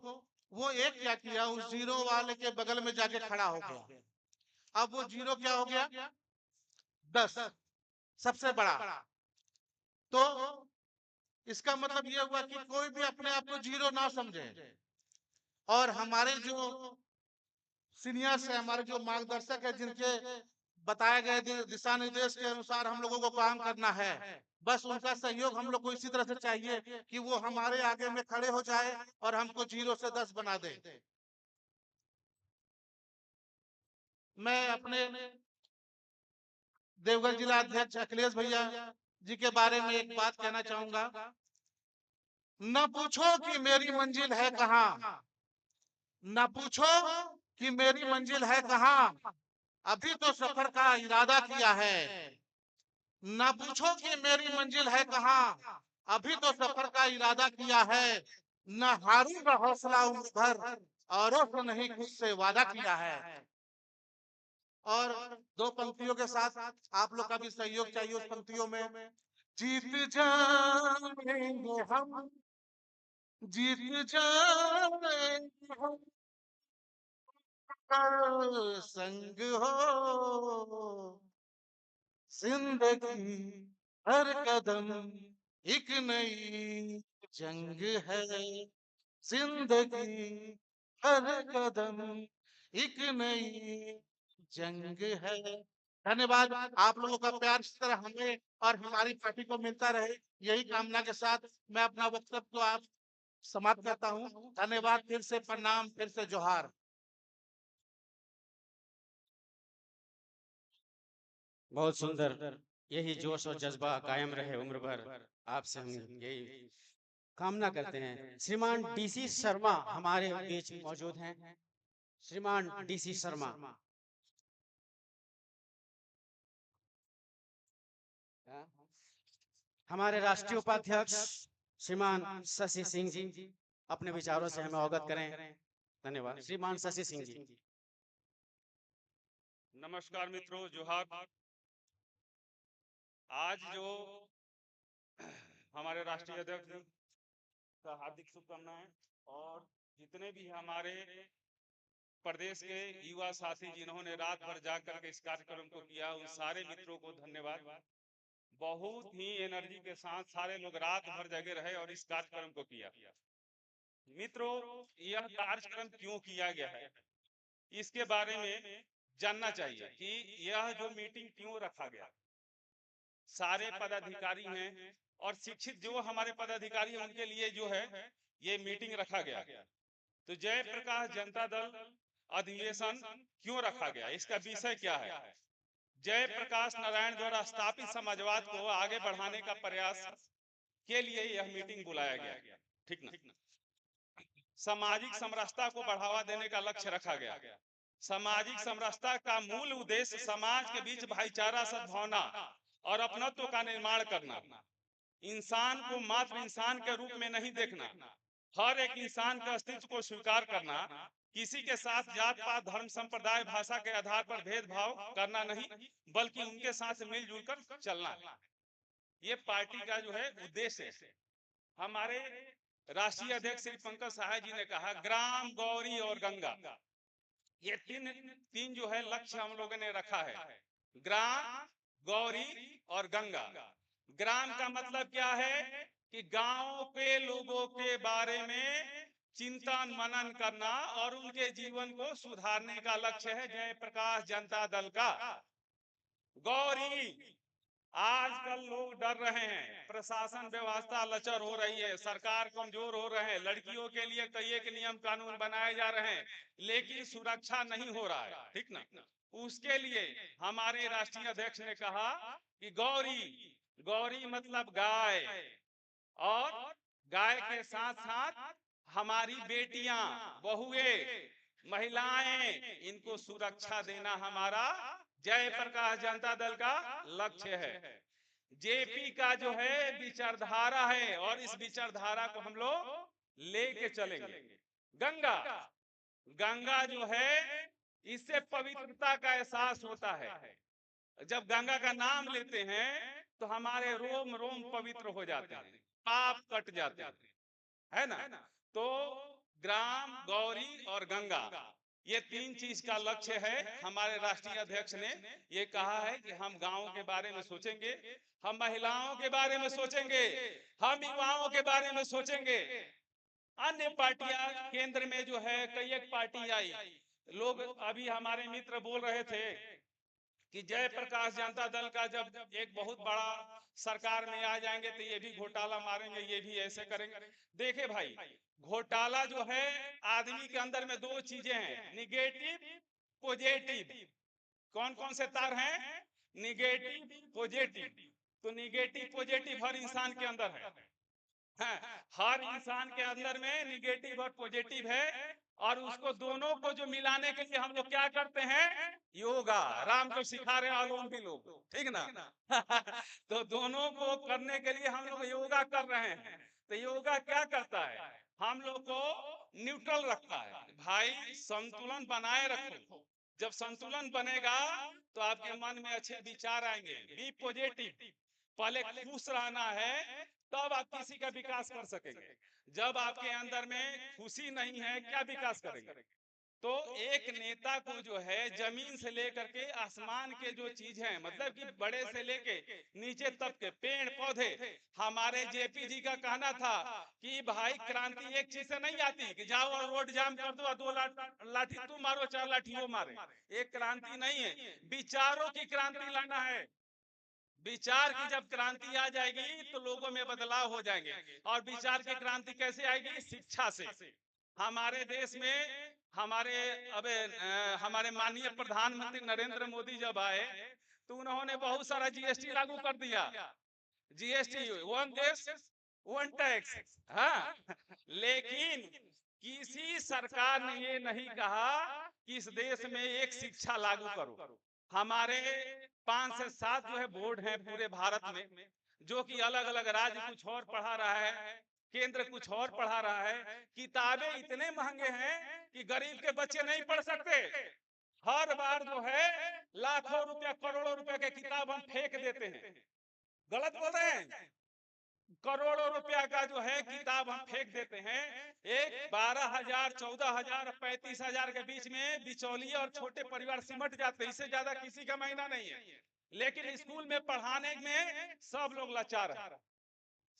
वो एक क्या किया, उस जीरो वाले के बगल में जाके खड़ा हो गया। अब वो जीरो क्या हो गया, 10 सबसे बड़ा। तो इसका मतलब ये हुआ कि कोई भी अपने आप को जीरो ना समझे, और हमारे जो सीनियर्स है, हमारे जो मार्गदर्शक है, जिनके बताए गए दिशा निर्देश के अनुसार हम लोगों को काम करना है, बस उनका सहयोग हम लोग को इसी तरह से चाहिए कि वो हमारे आगे में खड़े हो जाए और हमको 0 से 10 बना दे। मैं अपने देवघर जिला अध्यक्ष अखिलेश भैया जी के बारे में एक बात कहना चाहूंगा। न पूछो कि मेरी मंजिल है कहाँ, न पूछो कि मेरी मंजिल है कहाँ, अभी तो सफर का इरादा किया है। न पूछो कि मेरी मंजिल है कहाँ, अभी तो सफर का इरादा किया है। न हारूंगा हौसला उम्र भर, औरों से नहीं खुद से वादा किया है। और दो पंक्तियों के साथ आप लोग का भी सहयोग चाहिए उस पंक्तियों में। जीत जाएंगे हम, जीत जाएंगे हम, संग हो जिंदगी हर कदम एक नई जंग है, जिंदगी हर कदम एक नई जंग है। धन्यवाद। आप लोगों का प्यार इस तरह हमें और हमारी पार्टी को मिलता रहे, यही कामना के साथ मैं अपना वक्तव्य को आप समाप्त करता हूँ। धन्यवाद, फिर से प्रणाम, फिर से जोहार। बहुत सुंदर। यही जोश और जज्बा कायम रहे उम्र भर, आपसे हम यही कामना करते हैं। श्रीमान डीसी शर्मा हमारे बीच मौजूद हैं। श्रीमान डीसी शर्मा। हमारे राष्ट्रीय उपाध्यक्ष श्रीमान शशि सिंह जी अपने विचारों से हमें अवगत करें। धन्यवाद। श्रीमान शशि सिंह जी। नमस्कार मित्रों, जोहार। आज जो हमारे राष्ट्रीय अध्यक्ष जी का हार्दिक शुभकामनाएं, और जितने भी हमारे प्रदेश के युवा साथी जिन्होंने रात भर जाग करके इस कार्यक्रम को किया, उन सारे मित्रों को धन्यवाद। बहुत ही एनर्जी के साथ सारे लोग रात भर जगे रहे और इस कार्यक्रम को किया। मित्रों, यह कार्यक्रम क्यों किया गया है, इसके बारे में जानना चाहिए कि यह जो मीटिंग क्यों रखा गया। सारे पदाधिकारी हैं और शिक्षित जो हमारे पदाधिकारी हैं, उनके लिए जो है ये मीटिंग रखा गया। तो जयप्रकाश जनता दल अधिवेशन क्यों रखा गया, इसका विषय क्या है? जयप्रकाश नारायण द्वारा स्थापित समाजवाद को आगे बढ़ाने का प्रयास के लिए यह मीटिंग बुलाया गया, ठीक ना? सामाजिक समरसता को बढ़ावा देने का लक्ष्य रखा गया। सामाजिक समरसता का मूल उद्देश्य समाज के बीच भाईचारा, सद्भावना और अपनत्व का निर्माण करना। इंसान को मात्र इंसान के रूप में नहीं देखना, हर एक इंसान के अस्तित्व को स्वीकार करना, किसी के साथ जात पात, धर्म, संप्रदाय, भाषा के आधार पर भेदभाव करना नहीं, बल्कि उनके साथ मिलजुल कर चलना। ये पार्टी का जो है उद्देश्य है। हमारे राष्ट्रीय अध्यक्ष श्री पंकज सहाय जी ने कहा, ग्राम, गौरी और गंगा, ये तीन जो है लक्ष्य हम लोगों ने रखा है। ग्राम, गौरी और गंगा। ग्राम का मतलब क्या है कि गांव के लोगों के बारे में चिंतन मनन करना और उनके जीवन को सुधारने का लक्ष्य है जयप्रकाश जनता दल का। गौरी, आजकल लोग डर रहे हैं, प्रशासन व्यवस्था लचर हो रही है, सरकार कमजोर हो रहे हैं, लड़कियों के लिए कई एक नियम कानून बनाए जा रहे हैं, लेकिन सुरक्षा नहीं हो रहा है, ठीक ना? उसके लिए हमारे राष्ट्रीय अध्यक्ष ने कहा कि गौरी, गौरी मतलब गाय, और गाय के साथ साथ हमारी बेटियां, बहुएं, महिलाएं, इनको सुरक्षा देना हमारा जयप्रकाश जनता दल का लक्ष्य है। जेपी का जो है विचारधारा है और इस विचारधारा को हम लोग लेके चलेंगे। गंगा, गंगा जो है इससे पवित्रता का एहसास होता है। जब गंगा का नाम लेते हैं तो हमारे रोम रोम पवित्र हो जाते हैं, पाप कट जाते हैं, है ना? तो ग्राम, गौरी और गंगा, ये 3 चीज का लक्ष्य है। हमारे राष्ट्रीय अध्यक्ष ने ये कहा है कि हम गाँव के बारे में सोचेंगे, हम महिलाओं के बारे में सोचेंगे, हम युवाओं के बारे में सोचेंगे। अन्य पार्टियां केंद्र में जो है कई एक पार्टी आई, लोग अभी हमारे मित्र बोल रहे थे कि जयप्रकाश जनता दल का जब एक बहुत बड़ा सरकार में आ जाएंगे तो ये भी घोटाला मारेंगे, ये भी ऐसे करेंगे। देखे भाई, घोटाला जो है आदमी के अंदर में 2 चीजें हैं, निगेटिव पॉजिटिव। कौन कौन से तार हैं? Negative positive. तो निगेटिव पॉजिटिव हर इंसान के अंदर है। हर इंसान के अंदर में निगेटिव और पॉजिटिव है, और उसको दोनों को जो मिलाने के लिए हम लोग क्या करते हैं? योगा। राम को सिखा रहे अनुलोम विलोम, ठीक ना? तो दोनों को करने के लिए हम लोग योगा कर रहे हैं। तो योगा क्या करता है? हम लोग को न्यूट्रल रखता है। भाई संतुलन बनाए रखो। जब संतुलन बनेगा तो आपके मन में अच्छे विचार आएंगे। Be positive. पहले खुश रहना है, तब आप किसी का विकास कर सकेंगे। जब आपके अंदर में खुशी नहीं है, क्या विकास करेंगे? तो एक नेता को जो है जमीन से लेकर के आसमान के जो चीज है, मतलब कि बड़े से लेके नीचे तक के पेड़ पौधे, हमारे जेपी जी का कहना था कि भाई क्रांति एक चीज से नहीं आती कि जाओ और रोड जाम कर दो और 2 लाठी तू मारो 4 लाठी वो मारे। एक क्रांति नहीं है, विचारों की क्रांति लाना है। विचार की जब क्रांति आ जाएगी तो लोगों में बदलाव हो जाएंगे। और विचार की क्रांति कैसे आएगी? शिक्षा से। हमारे देश में हमारे माननीय प्रधानमंत्री नरेंद्र मोदी जब आए तो उन्होंने बहुत सारा जीएसटी लागू कर दिया। जीएसटी, वन देश वन टैक्स। हाँ, लेकिन किसी सरकार ने ये नहीं कहा कि इस देश में एक शिक्षा लागू करो। हमारे 5 से 7 जो है बोर्ड हैं पूरे भारत में, जो कि अलग अलग राज्य कुछ और पढ़ा रहा है, केंद्र कुछ और पढ़ा रहा है। किताबें इतने महंगे हैं कि गरीब के बच्चे नहीं पढ़ सकते। हर बार जो है लाखों रुपया करोड़ों रुपया के किताब हम फेंक देते हैं। गलत बोल रहे हैं? करोड़ों रुपया का जो है किताब हम फेंक देते हैं। एक 12,000, 14,000, 35,000 के बीच में बिचौलिए और छोटे परिवार सिमट जाते हैं। इससे ज्यादा किसी का महीना नहीं है। लेकिन स्कूल में पढ़ाने में सब लोग लाचार है।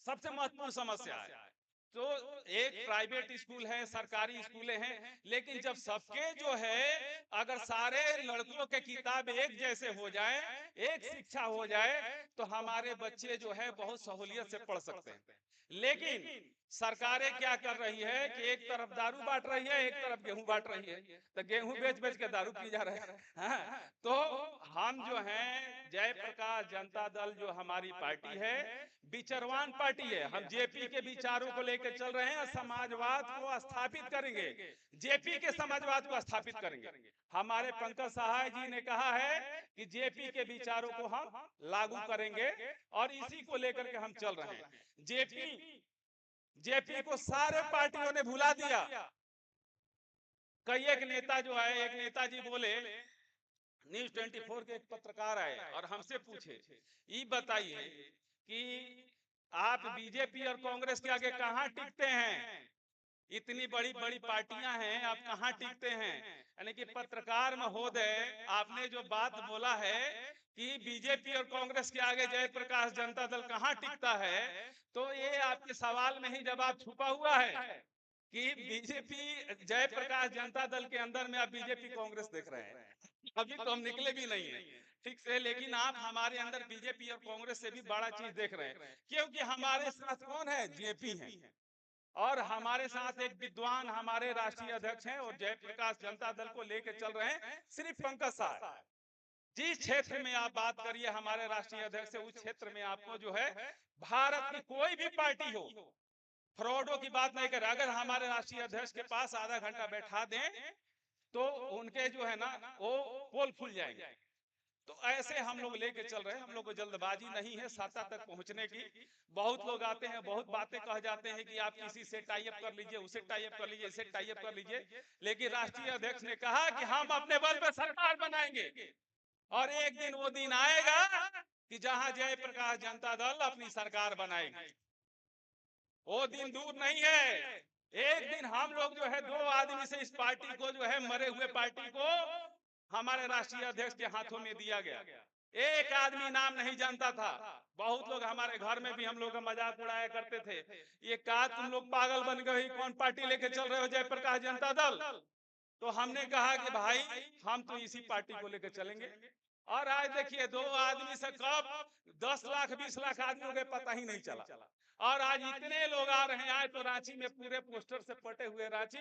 सबसे महत्वपूर्ण समस्या है। तो एक प्राइवेट स्कूल है, सरकारी स्कूलें हैं, लेकिन जब सबके जो है अगर सारे लड़कों के किताब एक जैसे हो जाए, एक शिक्षा हो जाए, तो हमारे बच्चे जो है बहुत सहूलियत से पढ़ सकते हैं। लेकिन सरकारें क्या कर रही है कि एक तरफ दारू बांट रही है, एक तरफ गेहूं बांट रही है। तो गेहूं बेच बेच के दारू पी जा रहे हैं। तो हम जो हैं जयप्रकाश जनता दल जो हमारी पार्टी है, विचारवान पार्टी है। हम जेपी के विचारों को लेकर चल रहे हैं और समाजवाद को स्थापित करेंगे। जेपी के समाजवाद को स्थापित करेंगे। हमारे पंकज सहाय जी ने कहा है कि जेपी के विचारों को हम लागू करेंगे और इसी को लेकर के हम चल रहे हैं। जेपी को सारे पार्टियों ने भुला दिया। कई एक नेता जो है, एक नेताजी बोले, न्यूज 24 के एक पत्रकार आए और हमसे पूछे, ये बताइए कि आप बीजेपी और कांग्रेस के आगे कहां टिकते हैं? इतनी बड़ी बड़ी पार्टियां हैं, आप कहां टिकते हैं? यानी कि पत्रकार महोदय, आपने जो बात बोला है कि बीजेपी और कांग्रेस के आगे जयप्रकाश जनता दल कहां टिकता है, तो ये आपके सवाल में ही जवाब छुपा हुआ है कि बीजेपी जयप्रकाश जनता दल के अंदर में आप बीजेपी कांग्रेस देख रहे हैं। अभी तो हम निकले भी नहीं है ठीक से, लेकिन आप हमारे अंदर बीजेपी और कांग्रेस से भी बड़ा चीज देख रहे हैं, क्योंकि हमारे साथ कौन है? जेपी है। और हमारे साथ एक विद्वान हमारे राष्ट्रीय अध्यक्ष हैं और जयप्रकाश जनता दल को लेकर चल रहे हैं सिर्फ पंकज साहब। जिस क्षेत्र में आप बात करिए हमारे राष्ट्रीय अध्यक्ष से, उस क्षेत्र में आपको जो है भारत की कोई भी पार्टी हो, फ्रॉडों की बात नहीं करे। अगर हमारे राष्ट्रीय अध्यक्ष के पास आधा घंटा बैठा दें तो उनके जो है ना वो पोल खुल जाएंगे। तो ऐसे हम लोग लेके चल रहे हैं। हम लोग को जल्दबाजी नहीं है सत्ता तक पहुंचने की। बहुत लोग आते हैं, बहुत बातें कह जाते हैं कि आप किसी से टाई अप कर लीजिए, उसे टाई अप कर लीजिए, इसे टाई अप कर लीजिए। लेकिन राष्ट्रीय अध्यक्ष ने कहा कि हम अपने बल पर सरकार बनाएंगे और एक दिन वो दिन आएगा कि जहां जयप्रकाश जनता दल अपनी सरकार बनाएगी। वो दिन दूर नहीं है। एक दिन हम लोग जो है 2 आदमी से इस पार्टी को जो है मरे हुए पार्टी को हमारे राष्ट्रीय अध्यक्ष के हाथों में दिया गया। एक आदमी नाम नहीं जानता था। बहुत लोग हमारे घर में भी हम लोग का मजाक उड़ाया करते थे, ये कहा तुम लोग पागल बन गए, कौन पार्टी लेके चल रहे हो, जयप्रकाश जनता दल। तो हमने कहा कि भाई हम तो इसी पार्टी को लेकर चलेंगे। और आज देखिए 2 आदमी से कब 10 लाख 20 लाख आदमियों के पता ही नहीं चला। और आज इतने लोग आ रहे हैं, आज तो रांची में पूरे पोस्टर से पटे हुए रांची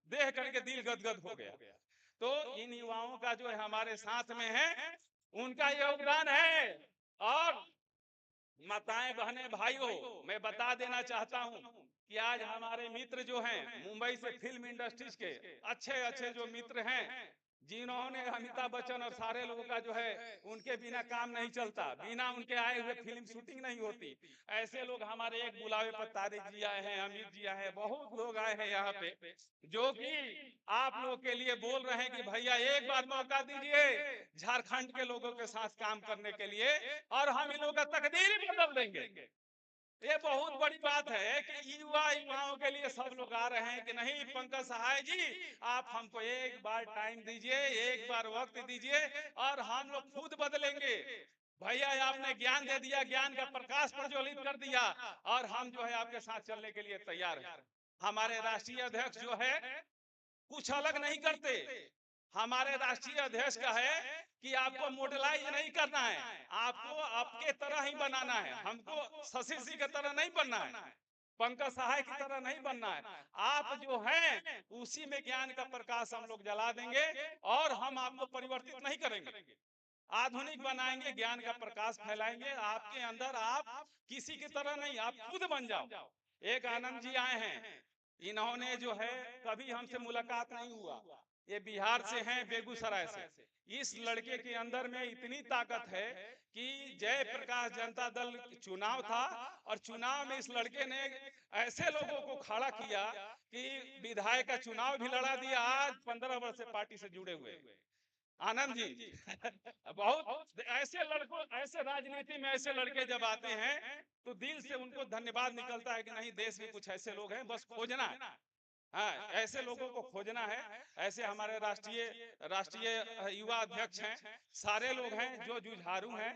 देख करके दिल गदगद हो गया। तो इन युवाओं का जो है हमारे साथ में है, उनका योगदान है। और माताएं बहनें भाइयों, मैं बता देना चाहता हूं कि आज हमारे मित्र जो हैं मुंबई से फिल्म इंडस्ट्रीज के अच्छे अच्छे जो मित्र हैं, जिन्होंने अमिताभ बच्चन और सारे लोगों का जो है उनके बिना काम नहीं चलता, बिना उनके आए हुए फिल्म शूटिंग नहीं होती। ऐसे लोग हमारे एक बुलावे पर तारिक जी आए हैं, अमित जी आए हैं, बहुत लोग आए हैं यहाँ पे जो कि आप लोग के लिए बोल रहे हैं कि भैया एक बार मौका दीजिए झारखंड के लोगों के साथ काम करने के लिए और हम इन लोगों का तकदीर ही बदल देंगे। ये बहुत बड़ी बात है कि युवाओं के लिए सब लोग आ रहे हैं कि नहीं पंकज सहाय जी आप हमको एक बार टाइम दीजिए, एक बार वक्त दीजिए और हम लोग खुद बदलेंगे। भैया आपने ज्ञान दे दिया, ज्ञान का प्रकाश प्रज्वलित कर दिया और हम जो है आपके साथ चलने के लिए तैयार हैं। हमारे राष्ट्रीय अध्यक्ष जो है कुछ अलग नहीं करते। हमारे राष्ट्रीय अध्यक्ष का है कि आपको मॉडलाइज नहीं करना है, आपको आपके तरह ही बनाना है। हमको शशि जी की तरह नहीं बनना है, पंकज सहाय की तरह नहीं बनना है। आप जो हैं उसी में ज्ञान का प्रकाश हम लोग जला देंगे और हम आपको परिवर्तित नहीं करेंगे, आधुनिक बनाएंगे, ज्ञान का प्रकाश फैलाएंगे आपके अंदर। आप किसी की तरह नहीं, आप खुद बन जाओ। एक आनंद जी आए हैं, इन्होंने जो है कभी हमसे मुलाकात नहीं हुआ, ये बिहार से हैं, बेगूसराय से। इस लड़के के अंदर में इतनी ताकत है कि जयप्रकाश जनता दल चुनाव था और चुनाव में इस लड़के ने ऐसे लोगों को खड़ा किया कि विधायक का चुनाव भी लड़ा दिया। आज 15 वर्ष से पार्टी से जुड़े हुए आनंद जी बहुत ऐसे लड़कों, ऐसे राजनीति में ऐसे लड़के जब आते हैं तो दिल से उनको धन्यवाद निकलता है कि नहीं देश में कुछ ऐसे लोग हैं, बस खोजना है। हाँ, ऐसे लोगों को खोजना है। ऐसे हमारे राष्ट्रीय युवा अध्यक्ष हैं, सारे लोग हैं जो जुझारू हैं।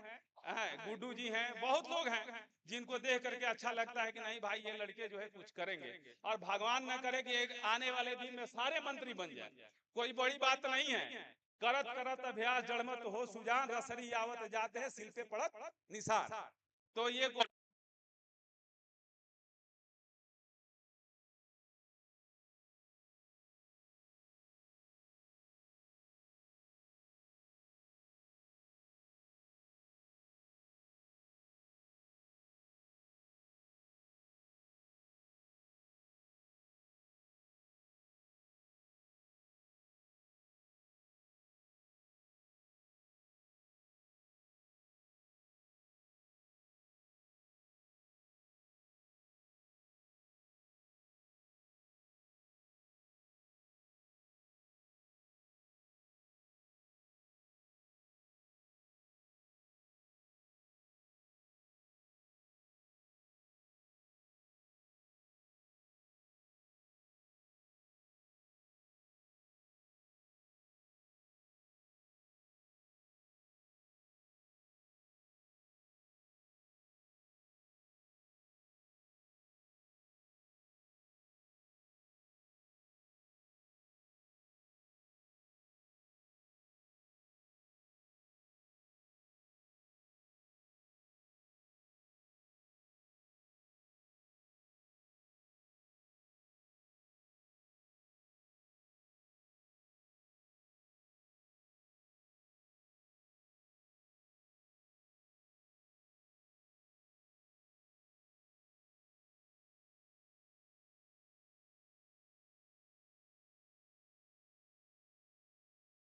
गुड्डू जी हैं, बहुत लोग हैं जिनको देख करके अच्छा लगता है कि नहीं भाई ये लड़के जो है कुछ करेंगे। और भगवान न करे कि एक आने वाले दिन में सारे मंत्री बन जाए, कोई बड़ी बात नहीं है। करत करत अभ्यास जड़मत हो सुजान, रसरी आवत जाते हैं सिल पे पड़त निशान। तो ये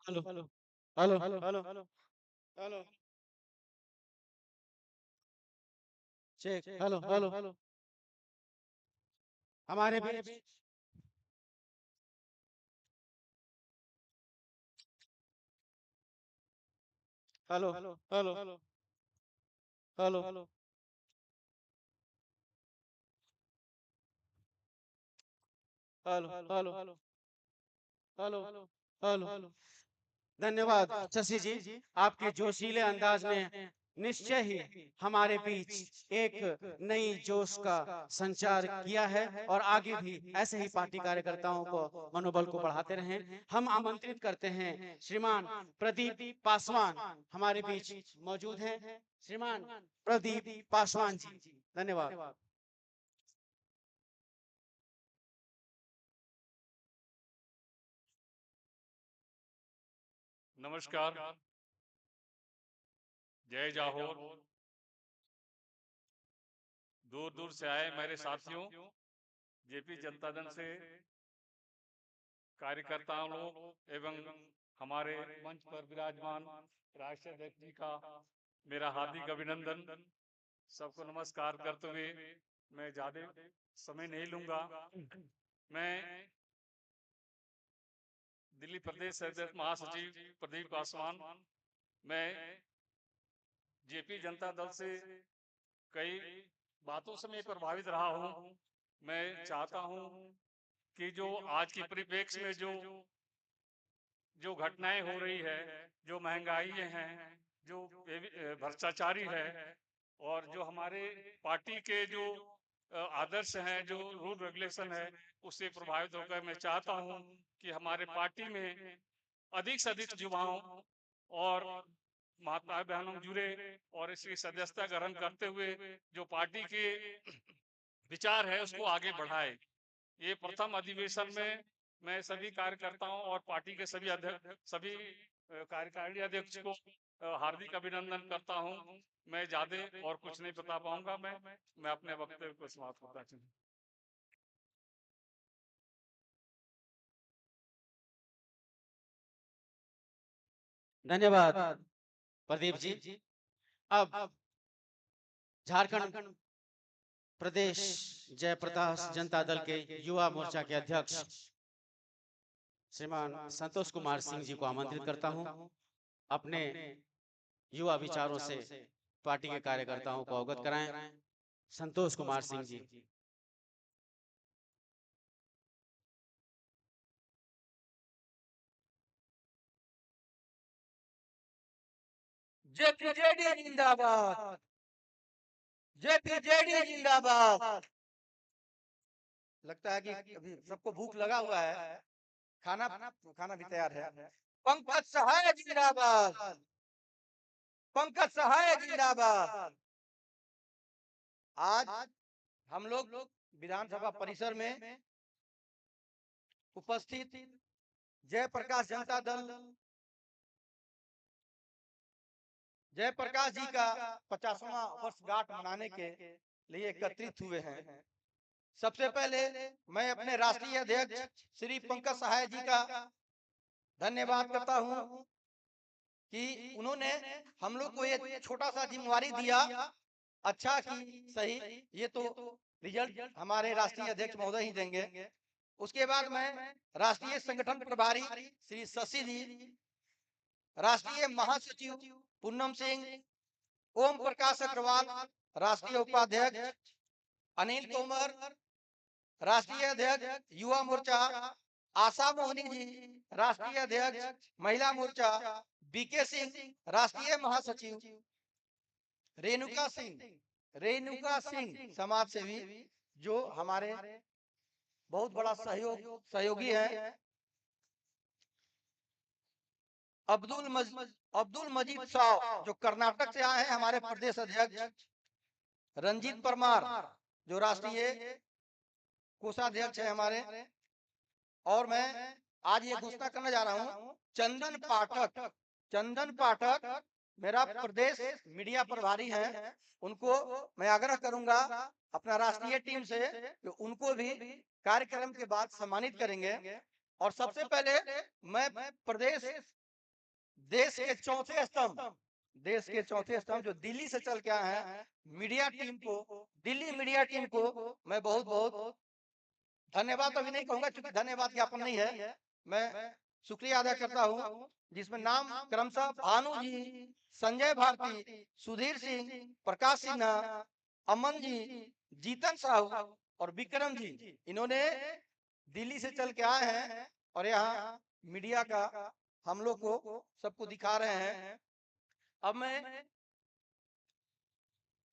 hello hello hello hello hello hello check hello hello hello हमारे बीच hello hello hello hello hello hello hello hello hello hello. धन्यवाद शशि जी, आपके जोशीले अंदाज ने निश्चय ही हमारे बीच एक नई जोश का संचार किया है और आगे भी ऐसे ही पार्टी कार्यकर्ताओं को मनोबल को बढ़ाते रहें। हम आमंत्रित करते हैं श्रीमान प्रदीप पासवान हमारे बीच मौजूद हैं। श्रीमान प्रदीप पासवान जी, धन्यवाद। नमस्कार, जय जाहोर। दूर दूर से आए मेरे साथियों, जेपी जनता दल से कार्यकर्ताओं लोग एवं हमारे मंच पर विराजमान राष्ट्रीय अध्यक्ष जी का मेरा हार्दिक अभिनंदन। सबको नमस्कार करते हुए मैं ज्यादा समय नहीं लूंगा। मैं दिल्ली प्रदेश अध्यक्ष महासचिव प्रदीप पासवान, मैं जेपी जनता दल से कई बातों से मैं प्रभावित रहा हूं। मैं चाहता हूं कि जो आज की परिप्रेक्ष्य में जो घटनाएं हो रही है, जो महंगाई हैं, जो भ्रष्टाचारी है और जो हमारे पार्टी के जो आदर्श हैं, जो रूल रेगुलेशन है, उससे प्रभावित होकर मैं चाहता हूं कि हमारे पार्टी में अधिक से अधिक युवाओं और माता बहनों जुड़े और इसकी सदस्यता ग्रहण करते हुए जो पार्टी के विचार है उसको आगे बढ़ाए। ये प्रथम अधिवेशन में मैं सभी कार्यकर्ताओं और पार्टी के सभी अध्यक्ष, सभी कार्यकारिणी अध्यक्ष को हार्दिक अभिनंदन करता हूं। मैं ज्यादा और कुछ नहीं बता पाऊंगा। मैं अपने वक्तव्य को समाप्त करता चाहूँ। धन्यवाद प्रदीप जी। अब झारखंड प्रदेश जयप्रकाश जनता दल के युवा मोर्चा के अध्यक्ष श्रीमान संतोष कुमार सिंह जी को आमंत्रित करता हूं, अपने युवा विचारों से पार्टी के कार्यकर्ताओं को अवगत कराएं। संतोष कुमार सिंह जी। जेपीजेडी जिंदाबाद, जेपीजेडी जिंदाबाद। लगता है कि अभी सबको भूख लगा हुआ है, खाना खाना भी तैयार है। पंकज सहाय जिंदाबाद, पंकज सहाय जिंदाबाद। आज हम लोग विधानसभा परिसर में उपस्थित जयप्रकाश जनता दल, जयप्रकाश जी का 50वां वर्षगांठ मनाने के लिए एकत्रित हुए हैं। सबसे पहले मैं अपने राष्ट्रीय अध्यक्ष श्री पंकज सहाय जी का धन्यवाद करता हूं कि उन्होंने हम लोग को ये छोटा सा जिम्मेवारी दिया। अच्छा कि सही, ये तो रिजल्ट हमारे राष्ट्रीय अध्यक्ष महोदय ही देंगे। उसके बाद मैं राष्ट्रीय संगठन प्रभारी श्री शशि जी, राष्ट्रीय महासचिव पूनम सिंह, ओम प्रकाश अग्रवाल राष्ट्रीय उपाध्यक्ष, अनिल तोमर राष्ट्रीय अध्यक्ष युवा मोर्चा, आशा मोहनी जी राष्ट्रीय अध्यक्ष महिला मोर्चा, बीके सिंह राष्ट्रीय महासचिव, रेणुका सिंह समाज सेवी जो हमारे बहुत बड़ा सहयोगी है, अब्दुल मजीद साहब जो कर्नाटक से आए हैं हमारे प्रदेश अध्यक्ष, रंजीत परमार जो राष्ट्रीय कोषाध्यक्ष है हमारे, और मैं आज ये घोषणा करने जा रहा हूं चंदन पाठक मेरा प्रदेश मीडिया प्रभारी है। उनको मैं आग्रह करूंगा अपना राष्ट्रीय टीम से कि उनको भी कार्यक्रम के बाद सम्मानित करेंगे। और सबसे पहले मैं देश के चौथे स्तंभ जो दिल्ली से चल के आए हैं दिल्ली मीडिया टीम को मैं बहुत बहुत धन्यवाद अभी नहीं कहूंगा क्योंकि धन्यवाद ज्ञापन नहीं है, मैं शुक्रिया अदा करता हूं, जिसमें नाम क्रमशः भानु जी, संजय भारती, सुधीर सिंह, प्रकाश सिन्हा, अमन जी, जीतन साहू और विक्रम जी। इन्होंने दिल्ली से चल के आए हैं और यहाँ मीडिया का हम लोग को सबको दिखा रहे हैं। अब मैं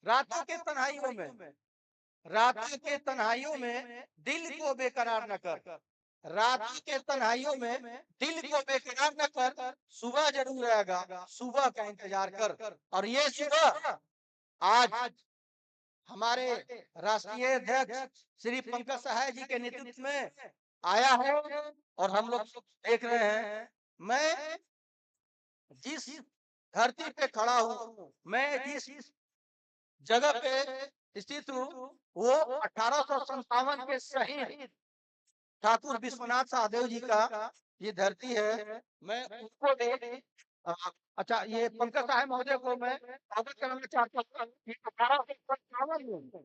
रातों के तन्हाइयों में दिल को बेकरार न कर, रातों के तन्हाइयों में दिल को बेकरार न कर, सुबह जरूर आएगा, सुबह का इंतजार कर। और ये सुबह आज हमारे राष्ट्रीय अध्यक्ष श्री पंकज सहाय जी के नेतृत्व में आया है और हम लोग देख रहे हैं। मैं जिस धरती पे खड़ा हूँ, मैं जिस जगह पे स्थित हूँ, वो 1857 के शहीद ठाकुर विश्वनाथ सहदेव जी का ये धरती है। मैं उनको अच्छा, ये पंकज साहब महोदय को मैं अवगत कराना चाहता हूँ कि 1857 में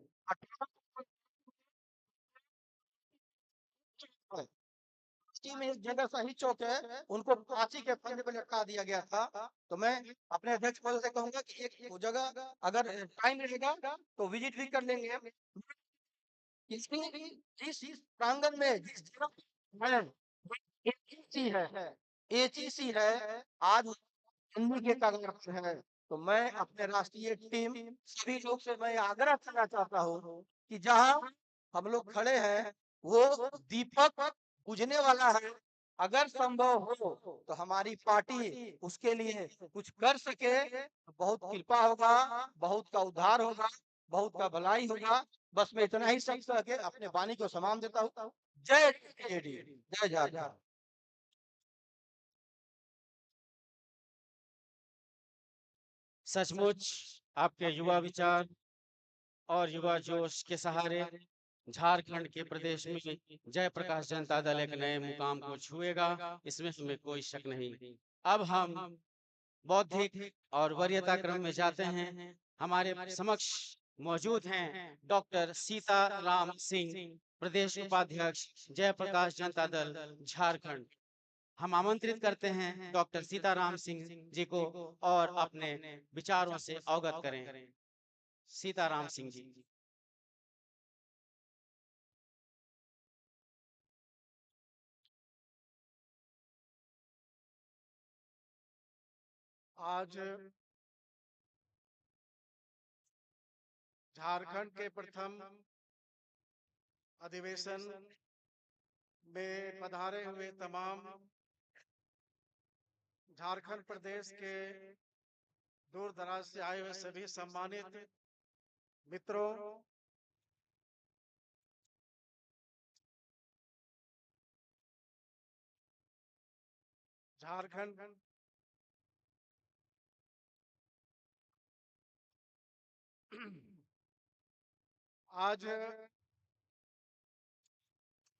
में एक जगह शहीद चौक है, उनको फांसी के फंदे पे लटका दिया गया था। तो मैं अपने अध्यक्ष महोदय से कहूंगा कि एक वो जगह अगर टाइम मिलेगा तो विजिट भी कर लेंगे। इसमें भी जिस प्रांगण में जिस जगह है एचईसी है, आज हिंदी के कगार पर है। तो मैं अपने राष्ट्रीय टीम सभी लोग से मैं आग्रह करना चाहता हूँ कि जहाँ हम लोग खड़े हैं वो दीपक बुझने वाला है। अगर संभव हो तो हमारी पार्टी उसके लिए कुछ कर सके तो बहुत कृपा होगा, बहुत का उद्धार होगा, बहुत का भलाई होगा। बस मैं इतना ही सब कह के अपने वाणी को समाप्त देता हूँ। जय जेडी, जय झारखंड। सचमुच आपके युवा विचार और युवा जोश के सहारे झारखंड के प्रदेश में जयप्रकाश जनता दल एक नए मुकाम को छुएगा, इसमें हमें कोई शक नहीं। अब हम बौद्धिक और वरीयता क्रम में जाते हैं। हमारे समक्ष मौजूद हैं डॉक्टर सीताराम सिंह, प्रदेश उपाध्यक्ष जयप्रकाश जनता दल झारखंड। हम आमंत्रित करते हैं डॉक्टर सीताराम सिंह जी को और अपने विचारों से अवगत करें। सीताराम सिंह जी। आज झारखंड के प्रथम अधिवेशन में पधारे हुए तमाम झारखंड प्रदेश के दूर दराज से आए हुए सभी सम्मानित मित्रों, झारखंड आज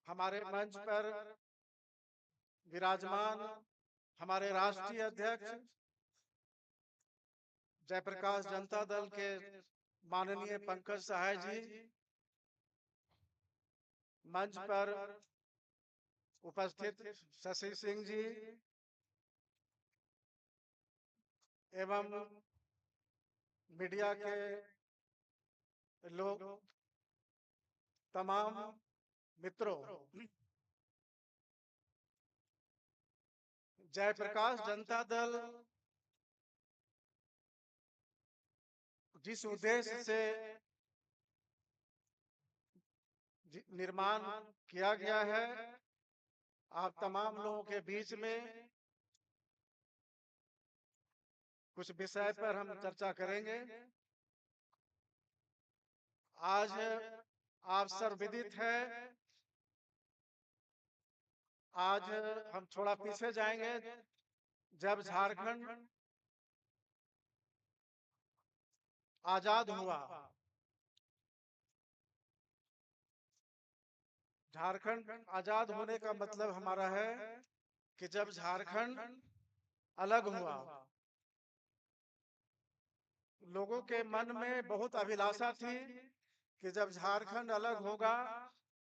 हमारे मंच पर विराजमान हमारे राष्ट्रीय अध्यक्ष जयप्रकाश जनता दल के माननीय पंकज सहाय जी, मंच पर उपस्थित शशि सिंह जी एवं मीडिया के लोग, तमाम मित्रों, जयप्रकाश जनता दल जिस उद्देश्य से निर्माण किया गया है, आप तमाम लोगों के बीच में कुछ विषय पर हम चर्चा करेंगे। आज आप सर्वविदित है, आज हम थोड़ा पीछे जाएंगे। जब झारखंड आजाद हुआ, झारखंड आजाद होने का मतलब हमारा है कि जब झारखंड अलग हुआ, लोगों के मन में बहुत अभिलाषा थी कि जब झारखंड अलग होगा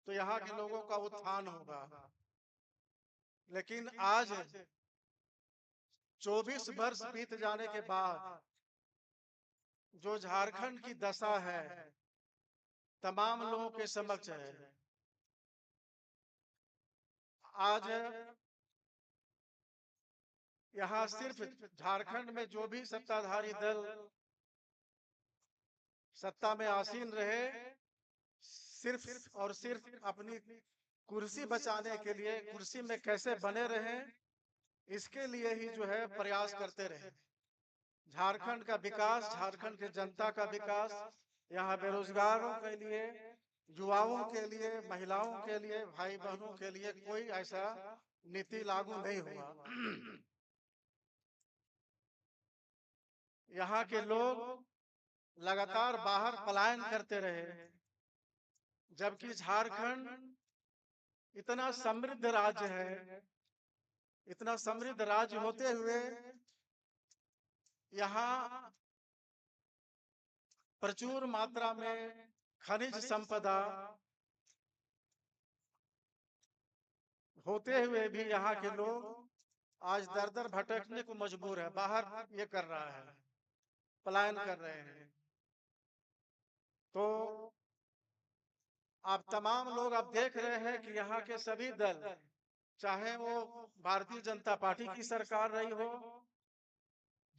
तो यहाँ के लोगों का उत्थान होगा। लेकिन आज 24 वर्ष बीत जाने के बाद जो झारखंड की दशा है तमाम लोगों के समक्ष है। आज यहाँ सिर्फ झारखंड में जो भी सत्ताधारी दल सत्ता में आसीन रहे, सिर्फ और सिर्फ अपनी कुर्सी बचाने के लिए, कुर्सी में कैसे बने रहे, इसके लिए ही जो है प्रयास करते रहे। झारखंड का विकास, झारखंड के जनता का विकास, यहाँ बेरोजगारों के लिए, युवाओं के लिए, महिलाओं के लिए, भाई बहनों के लिए कोई ऐसा नीति लागू नहीं हुआ। यहाँ के लोग लगातार बाहर पलायन करते रहे, जबकि झारखंड इतना समृद्ध राज्य है, इतना समृद्ध राज्य होते हुए यहाँ प्रचुर मात्रा में खनिज संपदा होते हुए भी यहाँ के लोग आज दर दर भटकने को मजबूर है, बाहर ये कर रहा है, पलायन कर रहे हैं। तो आप तमाम लोग अब देख रहे हैं कि यहाँ के सभी दल, चाहे वो भारतीय जनता पार्टी की सरकार रही हो,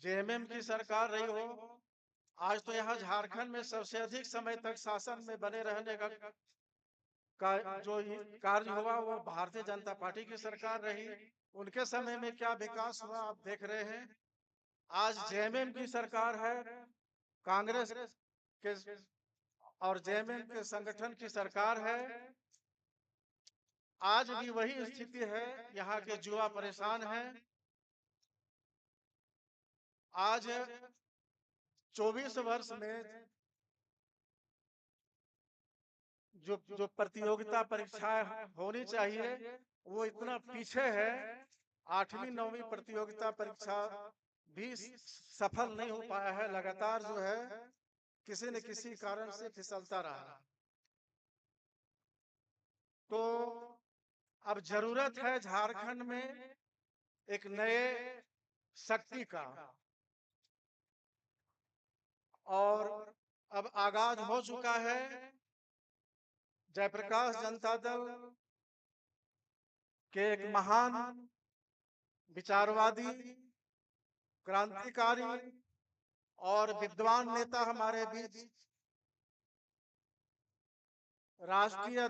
जेएमएम की सरकार रही हो, आज तो यहाँ झारखंड में सबसे अधिक समय तक शासन में बने रहने का जो कार्य हुआ वो भारतीय जनता पार्टी की सरकार रही। उनके समय में क्या विकास हुआ आप देख रहे हैं। आज जेएमएम की सरकार है, कांग्रेस के और जेएमएम के संगठन की सरकार है, आज भी वही स्थिति है। यहाँ के युवा परेशान हैं। आज 24 वर्ष में जो प्रतियोगिता परीक्षाएं होनी चाहिए वो इतना पीछे है। 8वीं 9वीं प्रतियोगिता परीक्षा भी सफल नहीं हो पाया है, लगातार जो है किसी न किसी कारण से फिसलता रहा। तो अब जरूरत है झारखंड में एक नए शक्ति का, और अब आगाज हो चुका है। जयप्रकाश जनता दल के एक महान विचारवादी, क्रांतिकारी और विद्वान नेता हमारे बीच राष्ट्रीय